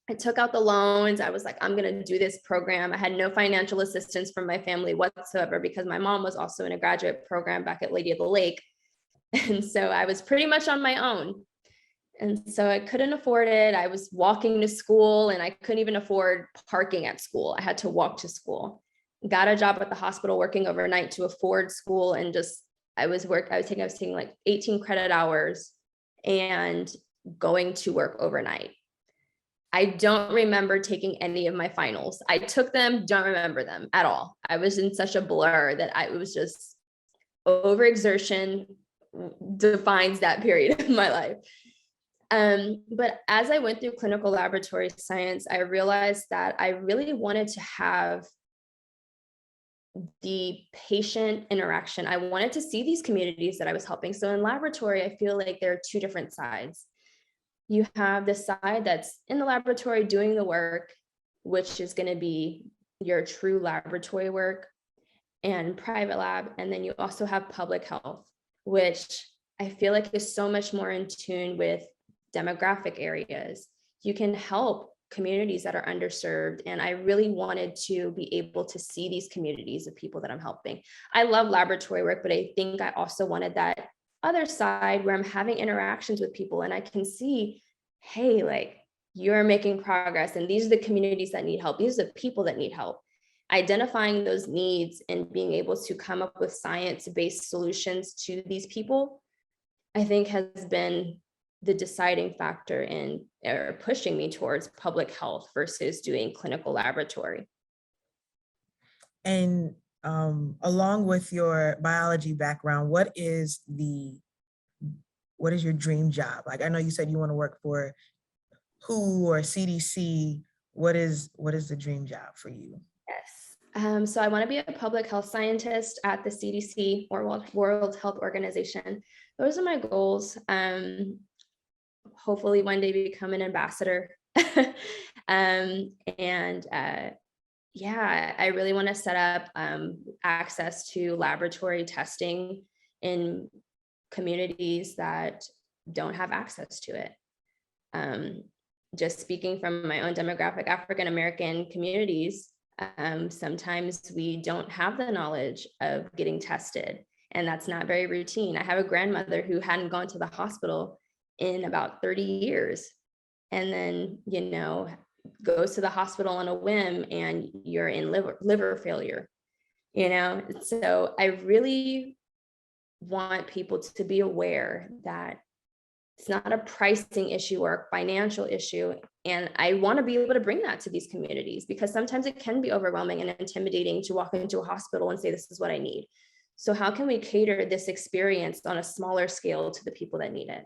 S2: I took out the loans. I was like, I'm going to do this program. I had no financial assistance from my family whatsoever, because my mom was also in a graduate program back at Lady of the Lake. And so I was pretty much on my own. And so I couldn't afford it. I was walking to school and I couldn't even afford parking at school. I had to walk to school. Got a job at the hospital working overnight to afford school, and I was taking like 18 credit hours and going to work overnight. I don't remember taking any of my finals. I took them, don't remember them at all. I was in such a blur that it was just overexertion defines that period of my life. But as I went through clinical laboratory science, I realized that I really wanted to have the patient interaction. I wanted to see these communities that I was helping. So in laboratory, I feel like there are two different sides. You have the side that's in the laboratory doing the work, which is going to be your true laboratory work and private lab. And then you also have public health, which I feel like is so much more in tune with demographic areas. You can help communities that are underserved. And I really wanted to be able to see these communities of people that I'm helping. I love laboratory work, but I think I also wanted that other side where I'm having interactions with people and I can see, hey, like you're making progress and these are the communities that need help. These are the people that need help. Identifying those needs and being able to come up with science-based solutions to these people, I think has been the deciding factor in or pushing me towards public health versus doing clinical laboratory.
S1: And along with your biology background, what is your dream job? Like, I know you said you want to work for WHO or CDC. What is the dream job for you?
S2: Yes. So I want to be a public health scientist at the CDC or World Health Organization. Those are my goals. Hopefully one day become an ambassador. Yeah, I really want to set up access to laboratory testing in communities that don't have access to it. Just speaking from my own demographic, African American communities, sometimes we don't have the knowledge of getting tested, and that's not very routine. I have a grandmother who hadn't gone to the hospital in about 30 years, and then, goes to the hospital on a whim and you're in liver failure, So I really want people to be aware that it's not a pricing issue or a financial issue. And I want to be able to bring that to these communities because sometimes it can be overwhelming and intimidating to walk into a hospital and say, this is what I need. So how can we cater this experience on a smaller scale to the people that need it?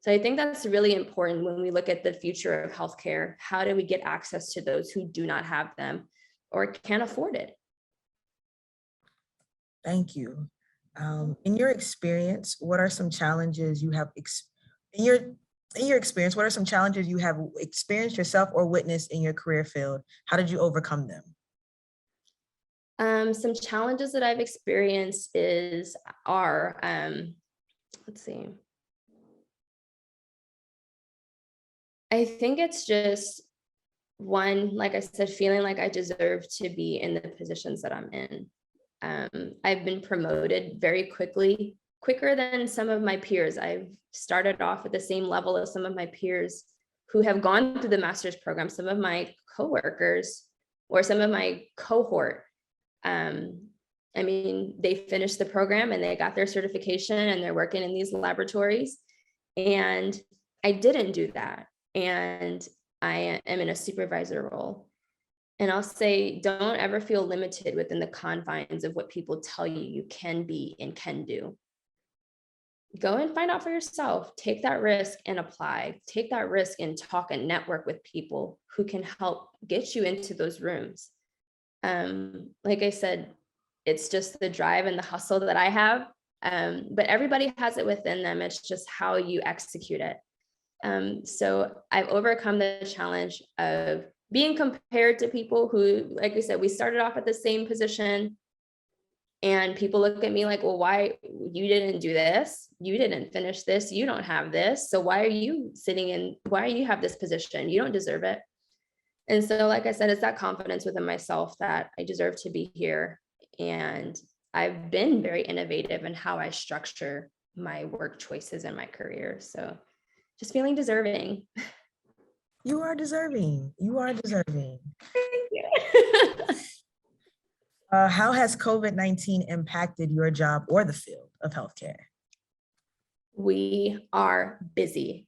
S2: So I think that's really important when we look at the future of healthcare. How do we get access to those who do not have them or can't afford it?
S1: Thank you. In your experience, what are some challenges you have in your experience? What are some challenges you have experienced yourself or witnessed in your career field? How did you overcome them?
S2: Some challenges that I've experienced are let's see. I think it's just one, like I said, feeling like I deserve to be in the positions that I'm in. I've been promoted very quickly, quicker than some of my peers. I've started off at the same level as some of my peers who have gone through the master's program, some of my coworkers or some of my cohort. They finished the program and they got their certification and they're working in these laboratories. And I didn't do that. And I am in a supervisor role. And I'll say, don't ever feel limited within the confines of what people tell you you can be and can do. Go and find out for yourself. Take that risk and apply. Take that risk and talk and network with people who can help get you into those rooms. Like I said, it's just the drive and the hustle that I have, but everybody has it within them. It's just how you execute it. So I've overcome the challenge of being compared to people who, like I said, we started off at the same position and people look at me like, well, why you didn't do this? You didn't finish this. You don't have this. So why are you why do you have this position? You don't deserve it. And so, like I said, it's that confidence within myself that I deserve to be here. And I've been very innovative in how I structure my work choices in my career. So just feeling deserving.
S1: You are deserving. You are deserving.
S2: Thank you.
S1: How has COVID-19 impacted your job or the field of healthcare?
S2: We are busy.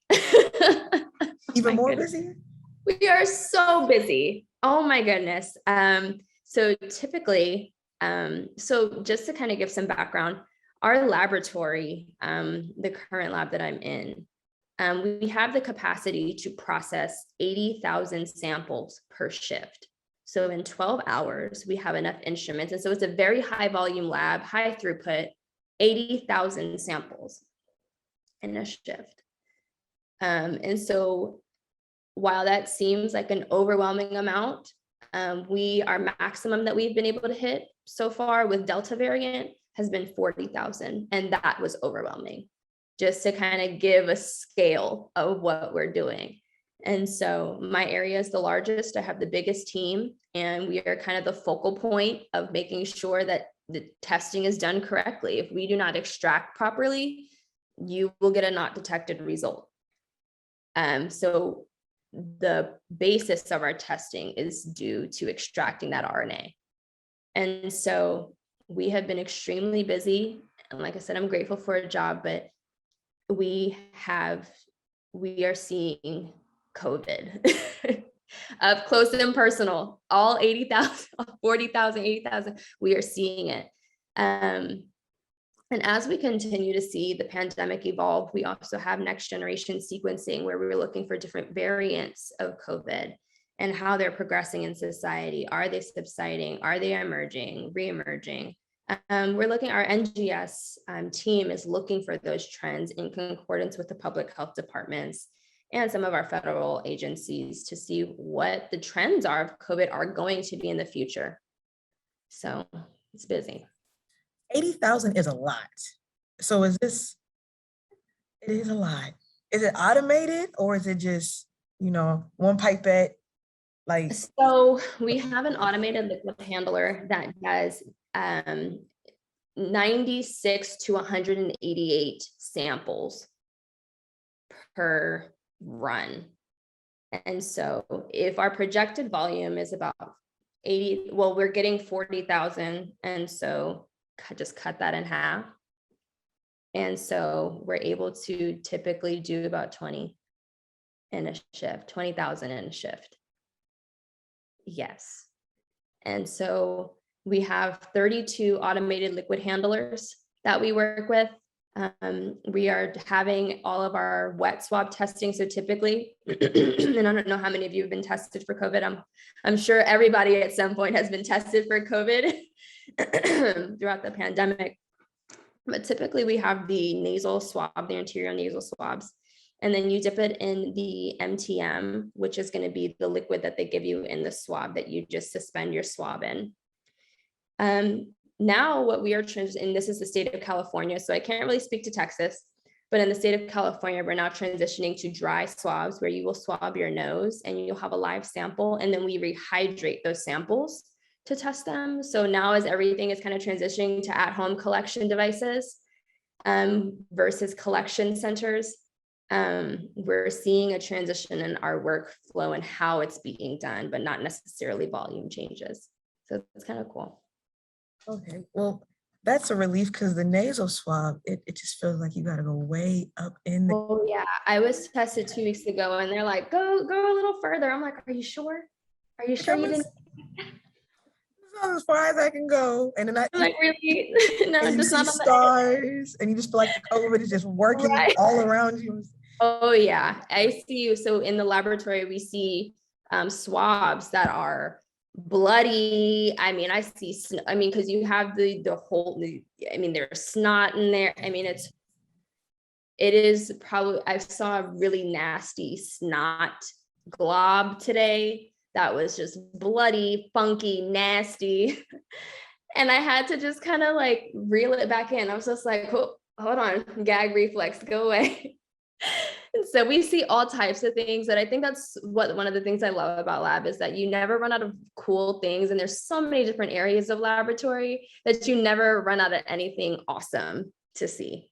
S1: Even more busy?
S2: We are so busy. Oh my goodness. So typically, so just to kind of give some background, our laboratory, the current lab that I'm in, we have the capacity to process 80,000 samples per shift. So in 12 hours, we have enough instruments. And so it's a very high volume lab, high throughput, 80,000 samples in a shift. And so while that seems like an overwhelming amount, our maximum that we've been able to hit so far with Delta variant has been 40,000. And that was overwhelming, just to kind of give a scale of what we're doing. And so my area is the largest. I have the biggest team, and we are kind of the focal point of making sure that the testing is done correctly. If we do not extract properly, you will get a not detected result. So the basis of our testing is due to extracting that RNA. And so we have been extremely busy. And like I said, I'm grateful for a job, but we are seeing COVID up close and personal, all 80,000, 40,000, 80,000, we are seeing it. And as we continue to see the pandemic evolve, we also have next generation sequencing, where we're looking for different variants of COVID and how they're progressing in society. Are they subsiding? Are they emerging, re-emerging? We're looking, our NGS team is looking for those trends in concordance with the public health departments and some of our federal agencies to see what the trends are of COVID are going to be in the future. So it's busy.
S1: 80,000 is a lot. So it is a lot. Is it automated, or is it just, one pipette? Like,
S2: so we have an automated liquid handler that does 96 to 188 samples per run. And so if our projected volume is about 80, well, we're getting 40,000. And so just cut that in half. And so we're able to typically do about 20 in a shift, 20,000 in a shift. Yes. And so we have 32 automated liquid handlers that we work with. We are having all of our wet swab testing. So typically, and I don't know how many of you have been tested for COVID. I'm sure everybody at some point has been tested for COVID throughout the pandemic. But typically we have the nasal swab, the anterior nasal swabs, and then you dip it in the MTM, which is going to be the liquid that they give you in the swab that you just suspend your swab in. Now what we are transitioning, this is the state of California, so I can't really speak to Texas, but in the state of California, we're now transitioning to dry swabs, where you will swab your nose and you'll have a live sample, and then we rehydrate those samples to test them. So now, as everything is kind of transitioning to at-home collection devices versus collection centers, we're seeing a transition in our workflow and how it's being done, but not necessarily volume changes. So it's kind of cool.
S1: Okay, well, that's a relief, because the nasal swab, it just feels like you got to go way up in the.
S2: Oh yeah, I was tested 2 weeks ago, and they're like, go a little further. I'm like, are you sure? Are you sure you didn't?
S1: As far as I can go, and then
S2: I'm like, really? No,
S1: and you
S2: just
S1: see
S2: not on the
S1: stars, and you just feel like the COVID is just working
S2: Right.
S1: all around you.
S2: Oh yeah, I see you. So in the laboratory, we see swabs that are bloody. I mean, because you have the whole, there's snot in there. I mean, it is probably, I saw a really nasty snot glob today that was just bloody, funky, nasty. And I had to just kind of like reel it back in. I was just like, oh, hold on, gag reflex, go away. And so we see all types of things, and I think that's one of the things I love about lab is that you never run out of cool things, and there's so many different areas of laboratory that you never run out of anything awesome to see.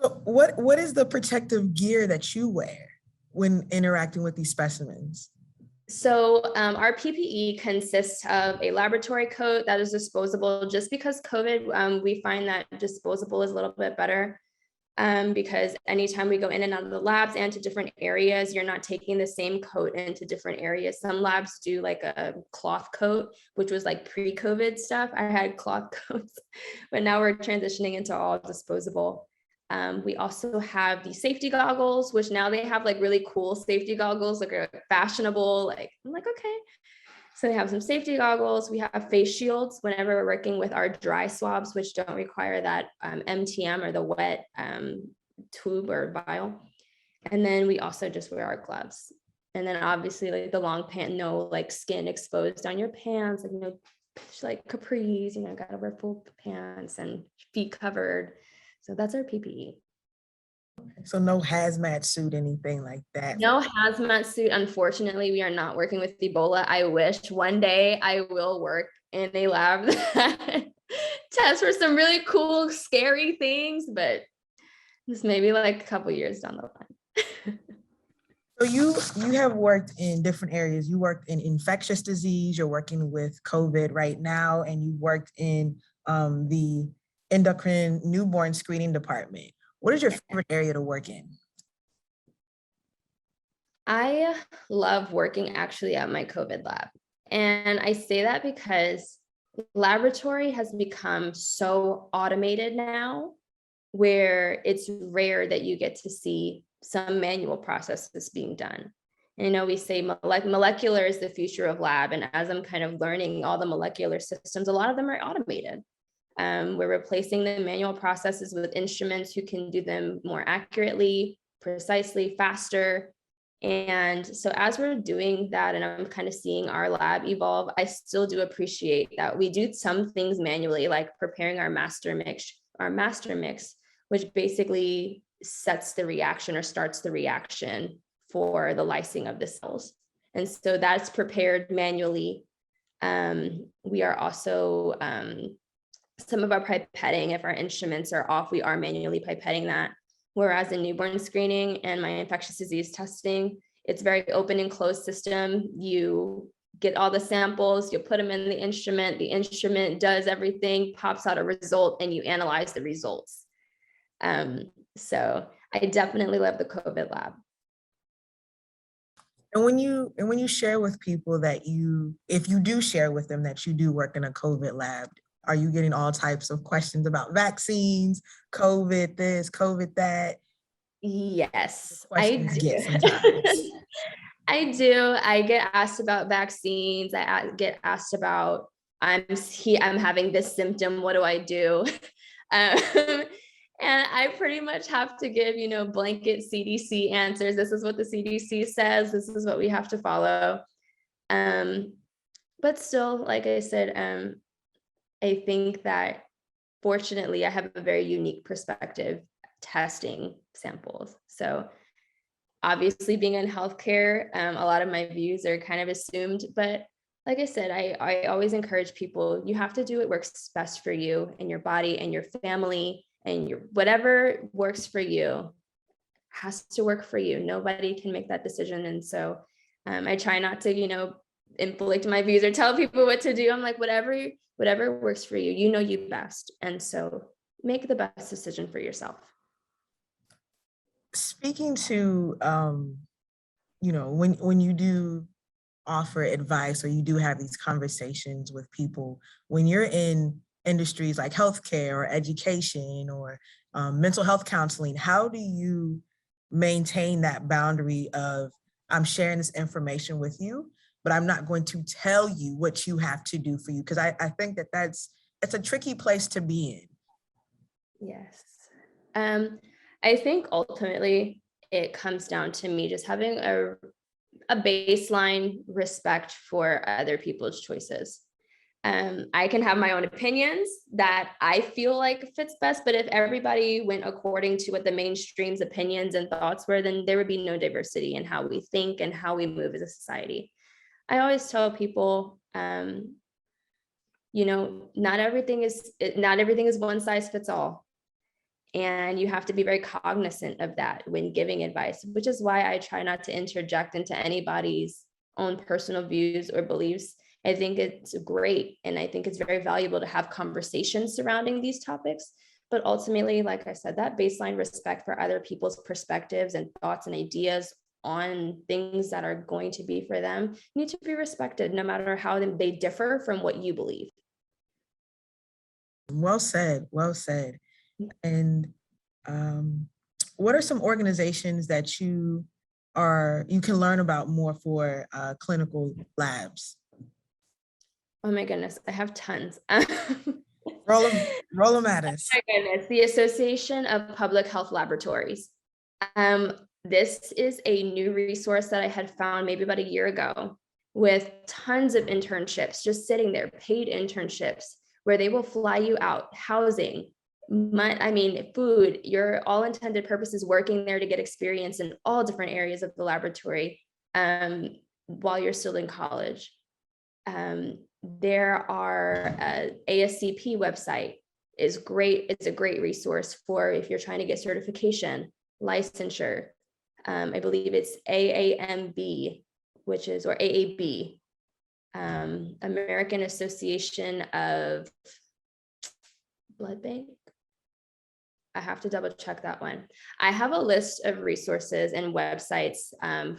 S1: So what is the protective gear that you wear when interacting with these specimens?
S2: So our PPE consists of a laboratory coat that is disposable. Just because COVID, we find that disposable is a little bit better. Because anytime we go in and out of the labs and to different areas, you're not taking the same coat into different areas. Some labs do like a cloth coat, which was like pre-COVID stuff. I had cloth coats, but now we're transitioning into all disposable. We also have the safety goggles, which now they have like really cool safety goggles, like fashionable, like I'm like, okay. So we have some safety goggles. We have face shields whenever we're working with our dry swabs, which don't require that MTM or the wet tube or vial. And then we also just wear our gloves. And then obviously like the long pant, no like skin exposed on your pants, like no like capris, gotta wear full pants and feet covered. So that's our PPE.
S1: So no hazmat suit, anything like that?
S2: No hazmat suit. Unfortunately, we are not working with Ebola. I wish one day I will work in a lab that tests for some really cool, scary things, but this may be like a couple years down the line.
S1: So you have worked in different areas. You worked in infectious disease, you're working with COVID right now, and you worked in the endocrine newborn screening department. What is your favorite area to work in?
S2: I love working actually at my COVID lab. And I say that because laboratory has become so automated now, where it's rare that you get to see some manual processes being done. And we say molecular is the future of lab. And as I'm kind of learning all the molecular systems, a lot of them are automated. We're replacing the manual processes with instruments who can do them more accurately, precisely, faster. And so as we're doing that, and I'm kind of seeing our lab evolve, I still do appreciate that we do some things manually, like preparing our master mix, which basically sets the reaction or starts the reaction for the lysing of the cells. And so that's prepared manually. We are also, some of our pipetting, if our instruments are off, we are manually pipetting that. Whereas in newborn screening and my infectious disease testing, it's very open and closed system. You get all the samples, you put them in the instrument does everything, pops out a result, and you analyze the results. So I definitely love the COVID lab.
S1: And when you share with people that if you do share with them that you do work in a COVID lab, are you getting all types of questions about vaccines, COVID this, COVID that?
S2: Yes, I do. I do. I get asked about vaccines. I get asked about, I'm having this symptom. What do I do? And I pretty much have to give, blanket CDC answers. This is what the CDC says. This is what we have to follow. But still, like I said, I think that fortunately I have a very unique perspective testing samples. So obviously being in healthcare, a lot of my views are kind of assumed, but like I said, I always encourage people, you have to do what works best for you and your body and your family, and whatever works for you has to work for you. Nobody can make that decision. And so I try not to, inflict my views or tell people what to do. I'm like, whatever works for you, you best. And so make the best decision for yourself.
S1: Speaking to, when you do offer advice or you do have these conversations with people, when you're in industries like healthcare or education or mental health counseling, how do you maintain that boundary of, I'm sharing this information with you, but I'm not going to tell you what you have to do for you? Because I think it's a tricky place to be in.
S2: Yes. I think ultimately it comes down to me just having a baseline respect for other people's choices. I can have my own opinions that I feel like fits best, but if everybody went according to what the mainstream's opinions and thoughts were, then there would be no diversity in how we think and how we move as a society. I always tell people, not everything is one size fits all. And you have to be very cognizant of that when giving advice, which is why I try not to interject into anybody's own personal views or beliefs. I think it's great. And I think it's very valuable to have conversations surrounding these topics. But ultimately, like I said, that baseline respect for other people's perspectives and thoughts and ideas on things that are going to be for them need to be respected, no matter how they differ from what you believe.
S1: Well said, well said. And what are some organizations that you can learn about more for clinical labs?
S2: Oh my goodness, I have tons.
S1: Roll 'em at us.
S2: My goodness, the Association of Public Health Laboratories. This is a new resource that I had found maybe about a year ago with tons of internships just sitting there, paid internships, where they will fly you out, housing, food, your all intended purposes working there to get experience in all different areas of the laboratory while you're still in college. There are ASCP website is great. It's a great resource for if you're trying to get certification, licensure. I believe it's AAMB, which is, or AAB, American Association of Blood Bank. I have to double check that one. I have a list of resources and websites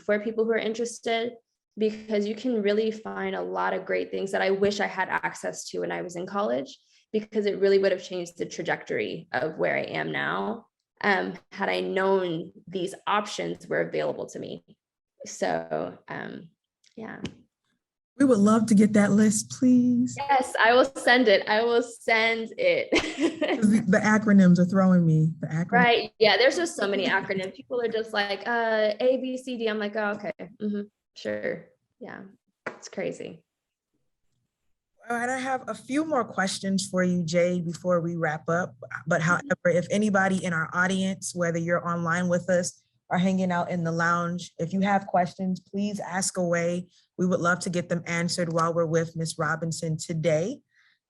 S2: for people who are interested, because you can really find a lot of great things that I wish I had access to when I was in college, because it really would have changed the trajectory of where I am now, had I known these options were available to me. So yeah.
S1: We would love to get that list, please.
S2: Yes, I will send it. I will send it.
S1: 'Cause the acronyms are throwing me. The acronyms.
S2: Right. Yeah, there's just so many acronyms. People are just like A, B, C, D. I'm like, oh, okay. Sure. Yeah, it's crazy.
S1: All right, I have a few more questions for you, Jade, before we wrap up. But however, if anybody in our audience, whether you're online with us or hanging out in the lounge, if you have questions, please ask away. We would love to get them answered while we're with Ms. Robinson today.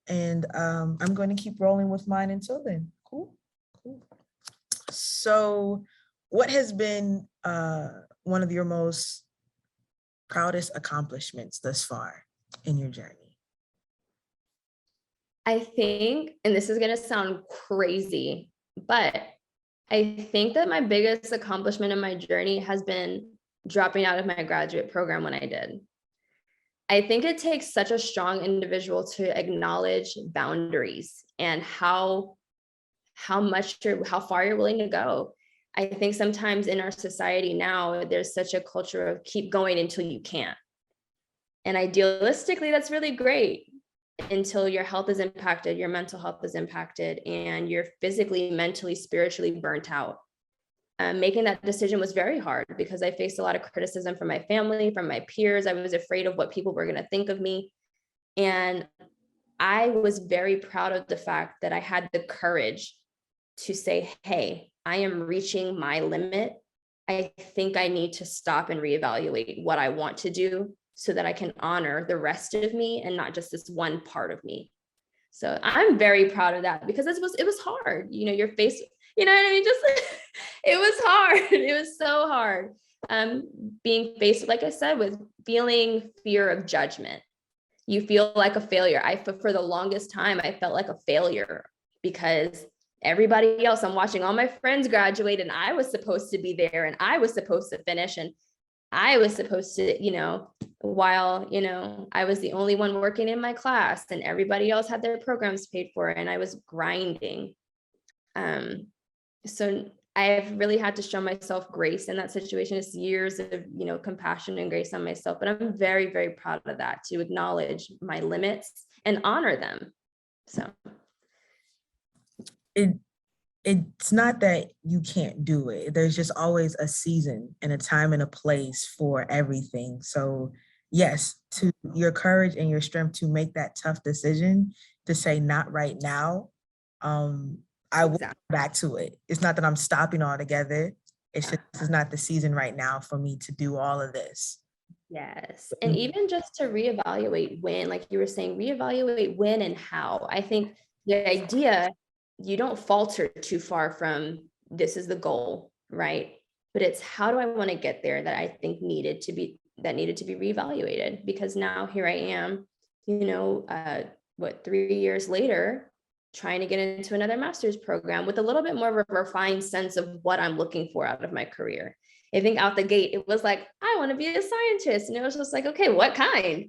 S1: And I'm going to keep rolling with mine until then. Cool. So what has been one of your most proudest accomplishments thus far in your journey?
S2: I think, and this is going to sound crazy, but I think that my biggest accomplishment in my journey has been dropping out of my graduate program when I did. I think it takes such a strong individual to acknowledge boundaries and how far you're willing to go. I think sometimes in our society now, there's such a culture of keep going until you can't. And idealistically, that's really great until your health is impacted, your mental health is impacted, and you're physically, mentally, spiritually burnt out. Making that decision was very hard because I faced a lot of criticism from my family, from my peers. I was afraid of what people were going to think of me. And I was very proud of the fact that I had the courage to say, hey, I am reaching my limit. I think I need to stop and reevaluate what I want to do so that I can honor the rest of me and not just this one part of me. So I'm very proud of that because it was hard. You know, your face, you know what I mean? Just it was hard. It was so hard. Being faced, like I said, with feeling fear of judgment. You feel like a failure. For the longest time, I felt like a failure because everybody else, I'm watching all my friends graduate and I was supposed to be there and I was supposed to finish and I was supposed to, you know, while, you know, I was the only one working in my class and everybody else had their programs paid for and I was grinding. So I've really had to show myself grace in that situation. It's years of, you know, compassion and grace on myself, but I'm very, very proud of that, to acknowledge my limits and honor them. So
S1: it's not that you can't do it. There's just always a season and a time and a place for everything. So yes, to your courage and your strength to make that tough decision to say not right now. I will get back to it. It's not that I'm stopping altogether. It's just, this is not the season right now for me to do all of this.
S2: Yes. And even just to reevaluate when, like you were saying, reevaluate when and how. I think the idea, you don't falter too far from this is the goal, right? But it's how do I want to get there that I think needed to be reevaluated, because now here I am, you know, 3 years later, trying to get into another master's program with a little bit more of a refined sense of what I'm looking for out of my career. I think out the gate, it was like, I want to be a scientist. And it was just like, okay, what kind?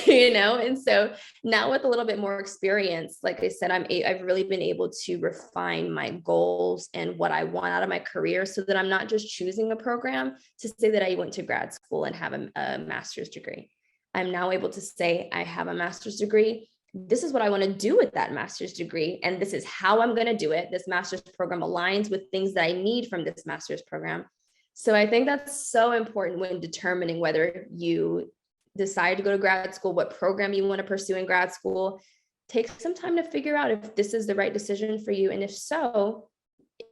S2: You know? And so now with a little bit more experience, like I said, I've really been able to refine my goals and what I want out of my career so that I'm not just choosing a program to say that I went to grad school and have a master's degree. I'm now able to say, I have a master's degree. This is what I want to do with that master's degree. And this is how I'm going to do it. This master's program aligns with things that I need from this master's program. So I think that's so important when determining whether you decide to go to grad school, what program you want to pursue in grad school. Take some time to figure out if this is the right decision for you. And if so,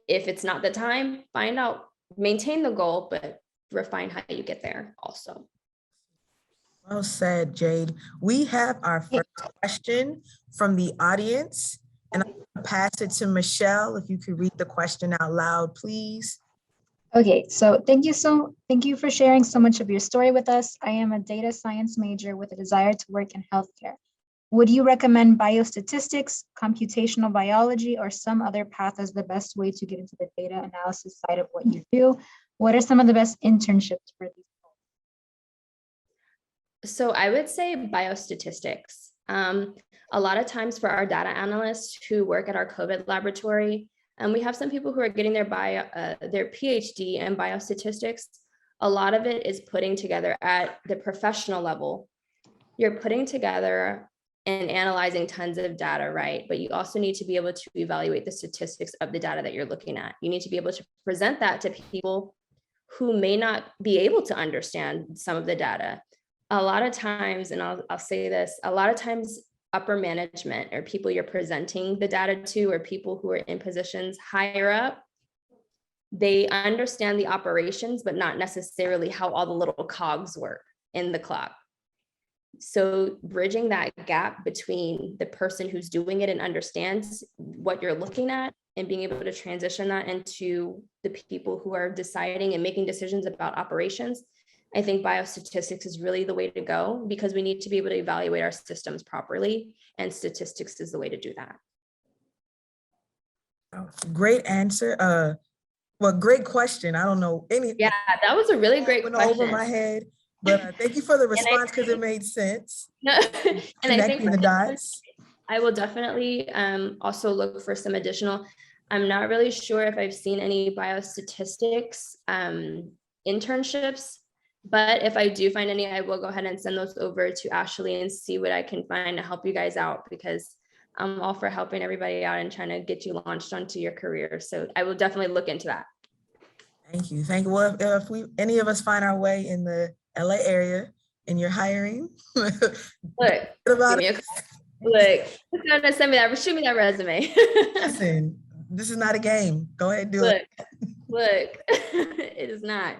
S2: if it's not the time, find out, maintain the goal, but refine how you get there also.
S1: Well said, Jade. We have our first question from the audience, and I'm gonna pass it to Michelle. If you could read the question out loud, please.
S3: Okay, so thank you for sharing so much of your story with us. I am a data science major with a desire to work in healthcare. Would you recommend biostatistics, computational biology, or some other path as the best way to get into the data analysis side of what you do? What are some of the best internships for these?
S2: So I would say biostatistics. A lot of times for our data analysts who work at our COVID laboratory, and we have some people who are getting their PhD in biostatistics. A lot of it is putting together at the professional level. You're putting together and analyzing tons of data, right? But you also need to be able to evaluate the statistics of the data that you're looking at. You need to be able to present that to people who may not be able to understand some of the data. A lot of times, and I'll say this, a lot of times upper management or people you're presenting the data to, or people who are in positions higher up, they understand the operations, but not necessarily how all the little cogs work in the clock. So bridging that gap between the person who's doing it and understands what you're looking at and being able to transition that into the people who are deciding and making decisions about operations, I think biostatistics is really the way to go, because we need to be able to evaluate our systems properly, and statistics is the way to do that.
S1: Great answer. Well, great question. I don't know any.
S2: Yeah, that was a really great
S1: went
S2: question.
S1: over my head, but thank you for the response because it made sense.
S2: And I think
S1: Connecting the dots.
S2: I will definitely also look for some additional. I'm not really sure if I've seen any biostatistics internships, but if I do find any, I will go ahead and send those over to Ashley and see what I can find to help you guys out, because I'm all for helping everybody out and trying to get you launched onto your career. So I will definitely look into that.
S1: Thank you. Thank you. Well, if we any of us find our way in the LA area and you're hiring,
S2: Look,
S1: about
S2: give me look, send me that, shoot me that resume.
S1: Listen, this is not a game. Go ahead and do it.
S2: Look, it is not.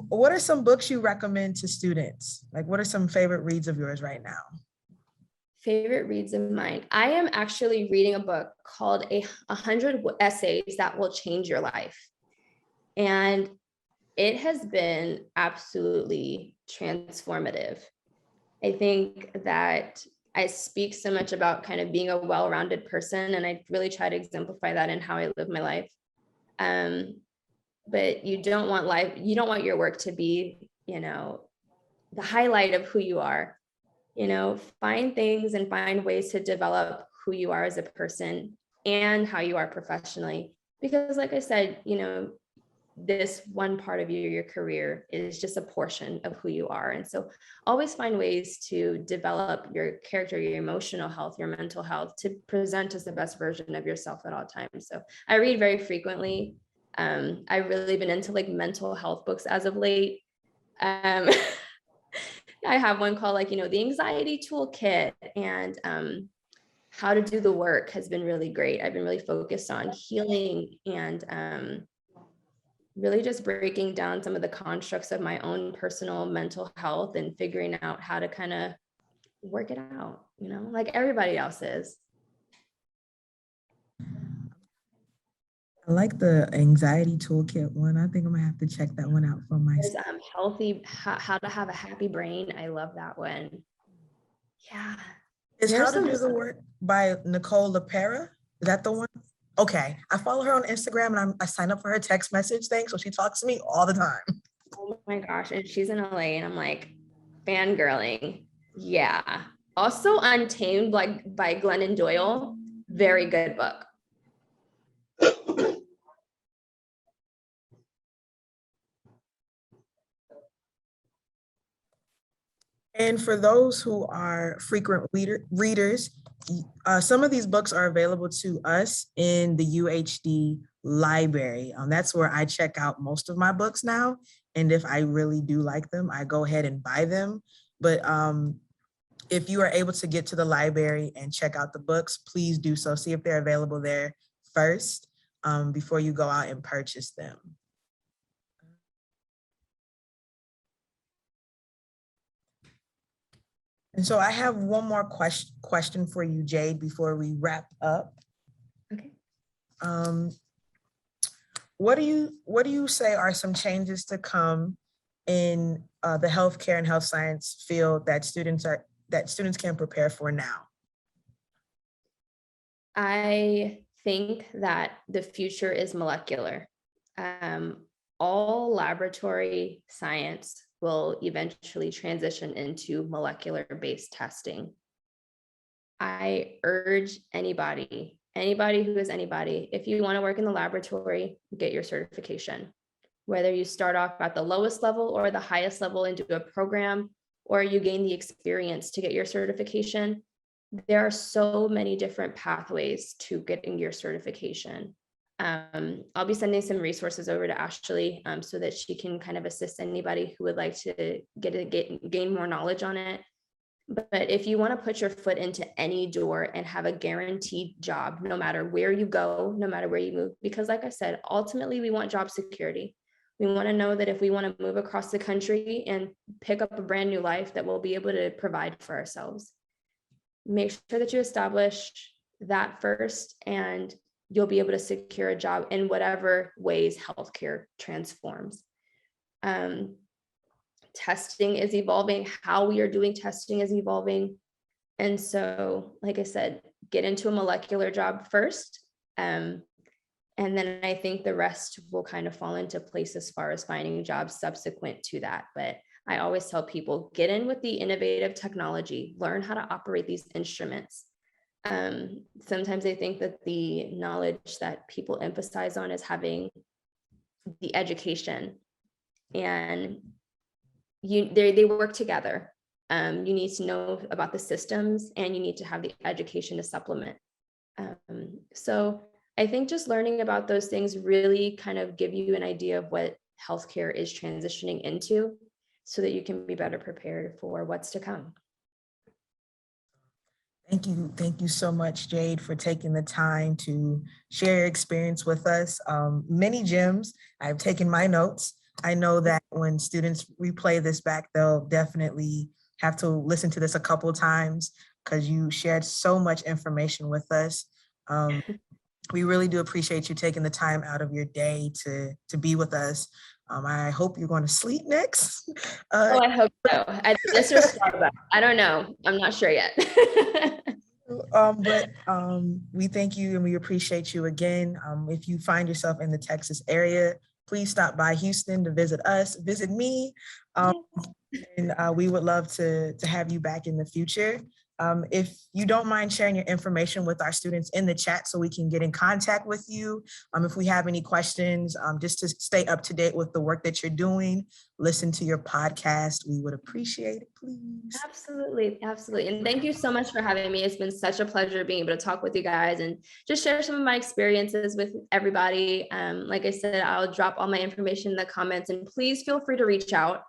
S1: What are some books you recommend to students? Like, what are some favorite reads of yours right now?
S2: Favorite reads of mine. I am actually reading a book called 100 Essays That Will Change Your Life. And it has been absolutely transformative. I think that I speak so much about kind of being a well-rounded person, and I really try to exemplify that in how I live my life. But you don't want your work to be, the highlight of who you are. Find things and find ways to develop who you are as a person and how you are professionally. Because like I said, this one part of your career is just a portion of who you are. And so always find ways to develop your character, your emotional health, your mental health, to present as the best version of yourself at all times. So I read very frequently. I've really been into like mental health books as of late. I have one called the Anxiety Toolkit, and How to Do the Work has been really great. I've been really focused on healing and really just breaking down some of the constructs of my own personal mental health and figuring out how to kind of work it out, like everybody else is.
S1: I like the Anxiety Toolkit one. I think I'm gonna have to check that one out for myself.
S2: Healthy, how to have a happy brain. I love that one. Yeah.
S1: Is How to Do the Work by Nicole LaPera? Is that the one? Okay, I follow her on Instagram, and I signed up for her text message thing, so she talks to me all the time.
S2: Oh my gosh, and she's in LA, and I'm like fangirling. Yeah. Also, Untamed, by Glennon Doyle, very good book.
S1: And for those who are frequent readers, some of these books are available to us in the UHD library. That's where I check out most of my books now. And if I really do like them, I go ahead and buy them. But if you are able to get to the library and check out the books, please do so. See if they're available there first before you go out and purchase them. And so I have one more question for you, Jade, before we wrap up.
S2: Okay.
S1: What do you say are some changes to come in the healthcare and health science field that students can prepare for now?
S2: I think that the future is molecular. All laboratory science will eventually transition into molecular-based testing. I urge anybody who is anybody, if you want to work in the laboratory, get your certification. Whether you start off at the lowest level or the highest level and do a program, or you gain the experience to get your certification, there are so many different pathways to getting your certification. I'll be sending some resources over to Ashley so that she can kind of assist anybody who would like to gain more knowledge on it. But if you want to put your foot into any door and have a guaranteed job, no matter where you go, no matter where you move, because like I said, ultimately we want job security. We want to know that if we want to move across the country and pick up a brand new life, that we'll be able to provide for ourselves. Make sure that you establish that first, and you'll be able to secure a job in whatever ways healthcare transforms. Testing is evolving. How we are doing testing is evolving. And so, like I said, get into a molecular job first. And then I think the rest will kind of fall into place as far as finding jobs subsequent to that. But I always tell people, get in with the innovative technology, learn how to operate these instruments. Sometimes I think that the knowledge that people emphasize on is having the education, and they work together. You need to know about the systems, and you need to have the education to supplement. So I think just learning about those things really kind of give you an idea of what healthcare is transitioning into, so that you can be better prepared for what's to come.
S1: Thank you so much, Jade, for taking the time to share your experience with us. Many gems. I've taken my notes. I know that when students replay this back, they'll definitely have to listen to this a couple of times because you shared so much information with us. We really do appreciate you taking the time out of your day to be with us. I hope you're going to sleep next.
S2: Oh, I hope so. This or Starbucks. I don't know. I'm not sure yet.
S1: But we thank you and we appreciate you again. If you find yourself in the Texas area, please stop by Houston to visit us, visit me. And we would love to have you back in the future. If you don't mind sharing your information with our students in the chat so we can get in contact with you. If we have any questions, just to stay up to date with the work that you're doing, listen to your podcast. We would appreciate it, please.
S2: Absolutely. Absolutely. And thank you so much for having me. It's been such a pleasure being able to talk with you guys and just share some of my experiences with everybody. Like I said, I'll drop all my information in the comments, and please feel free to reach out.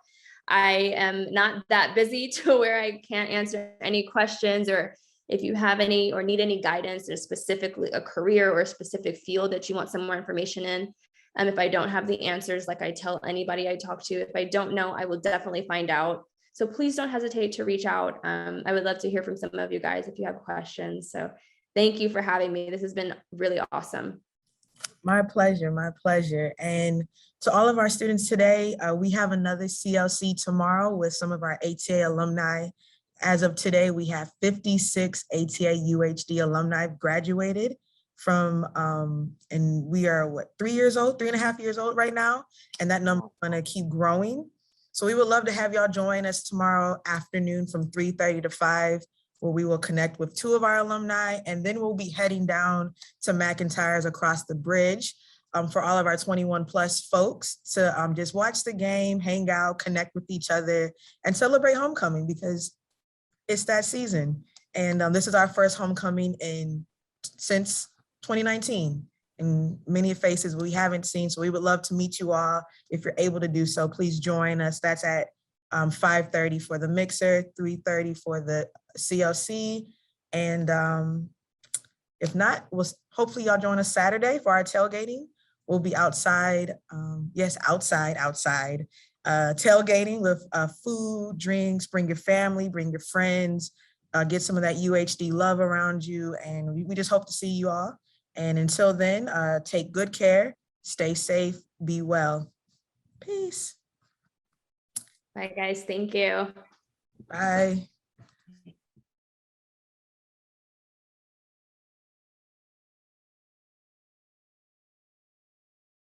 S2: I am not that busy to where I can't answer any questions, or if you have any or need any guidance in specifically a career or a specific field that you want some more information in. If I don't have the answers, like I tell anybody I talk to, if I don't know, I will definitely find out. So please don't hesitate to reach out. I would love to hear from some of you guys if you have questions. So thank you for having me. This has been really awesome.
S1: My pleasure, my pleasure. And to all of our students today, we have another CLC tomorrow with some of our ATA alumni. As of today, we have 56 ATA UHD alumni graduated from, and we are what, 3.5 years old right now. And that number is gonna keep growing. So we would love to have y'all join us tomorrow afternoon from 3:30 to 5, where we will connect with 2 of our alumni, and then we'll be heading down to McIntyre's across the bridge for all of our 21+ folks to just watch the game, hang out, connect with each other, and celebrate homecoming because it's that season. And this is our first homecoming since 2019. And many faces we haven't seen, so we would love to meet you all. If you're able to do so, please join us. That's at 5:30 for the mixer, 3:30 for the CLC. And if not, hopefully y'all join us Saturday for our tailgating. We'll be outside, yes, outside, tailgating with food, drinks, bring your family, bring your friends, get some of that UHD love around you. And we just hope to see you all. And until then, take good care, stay safe, be well. Peace.
S2: Bye, guys. Thank you.
S1: Bye.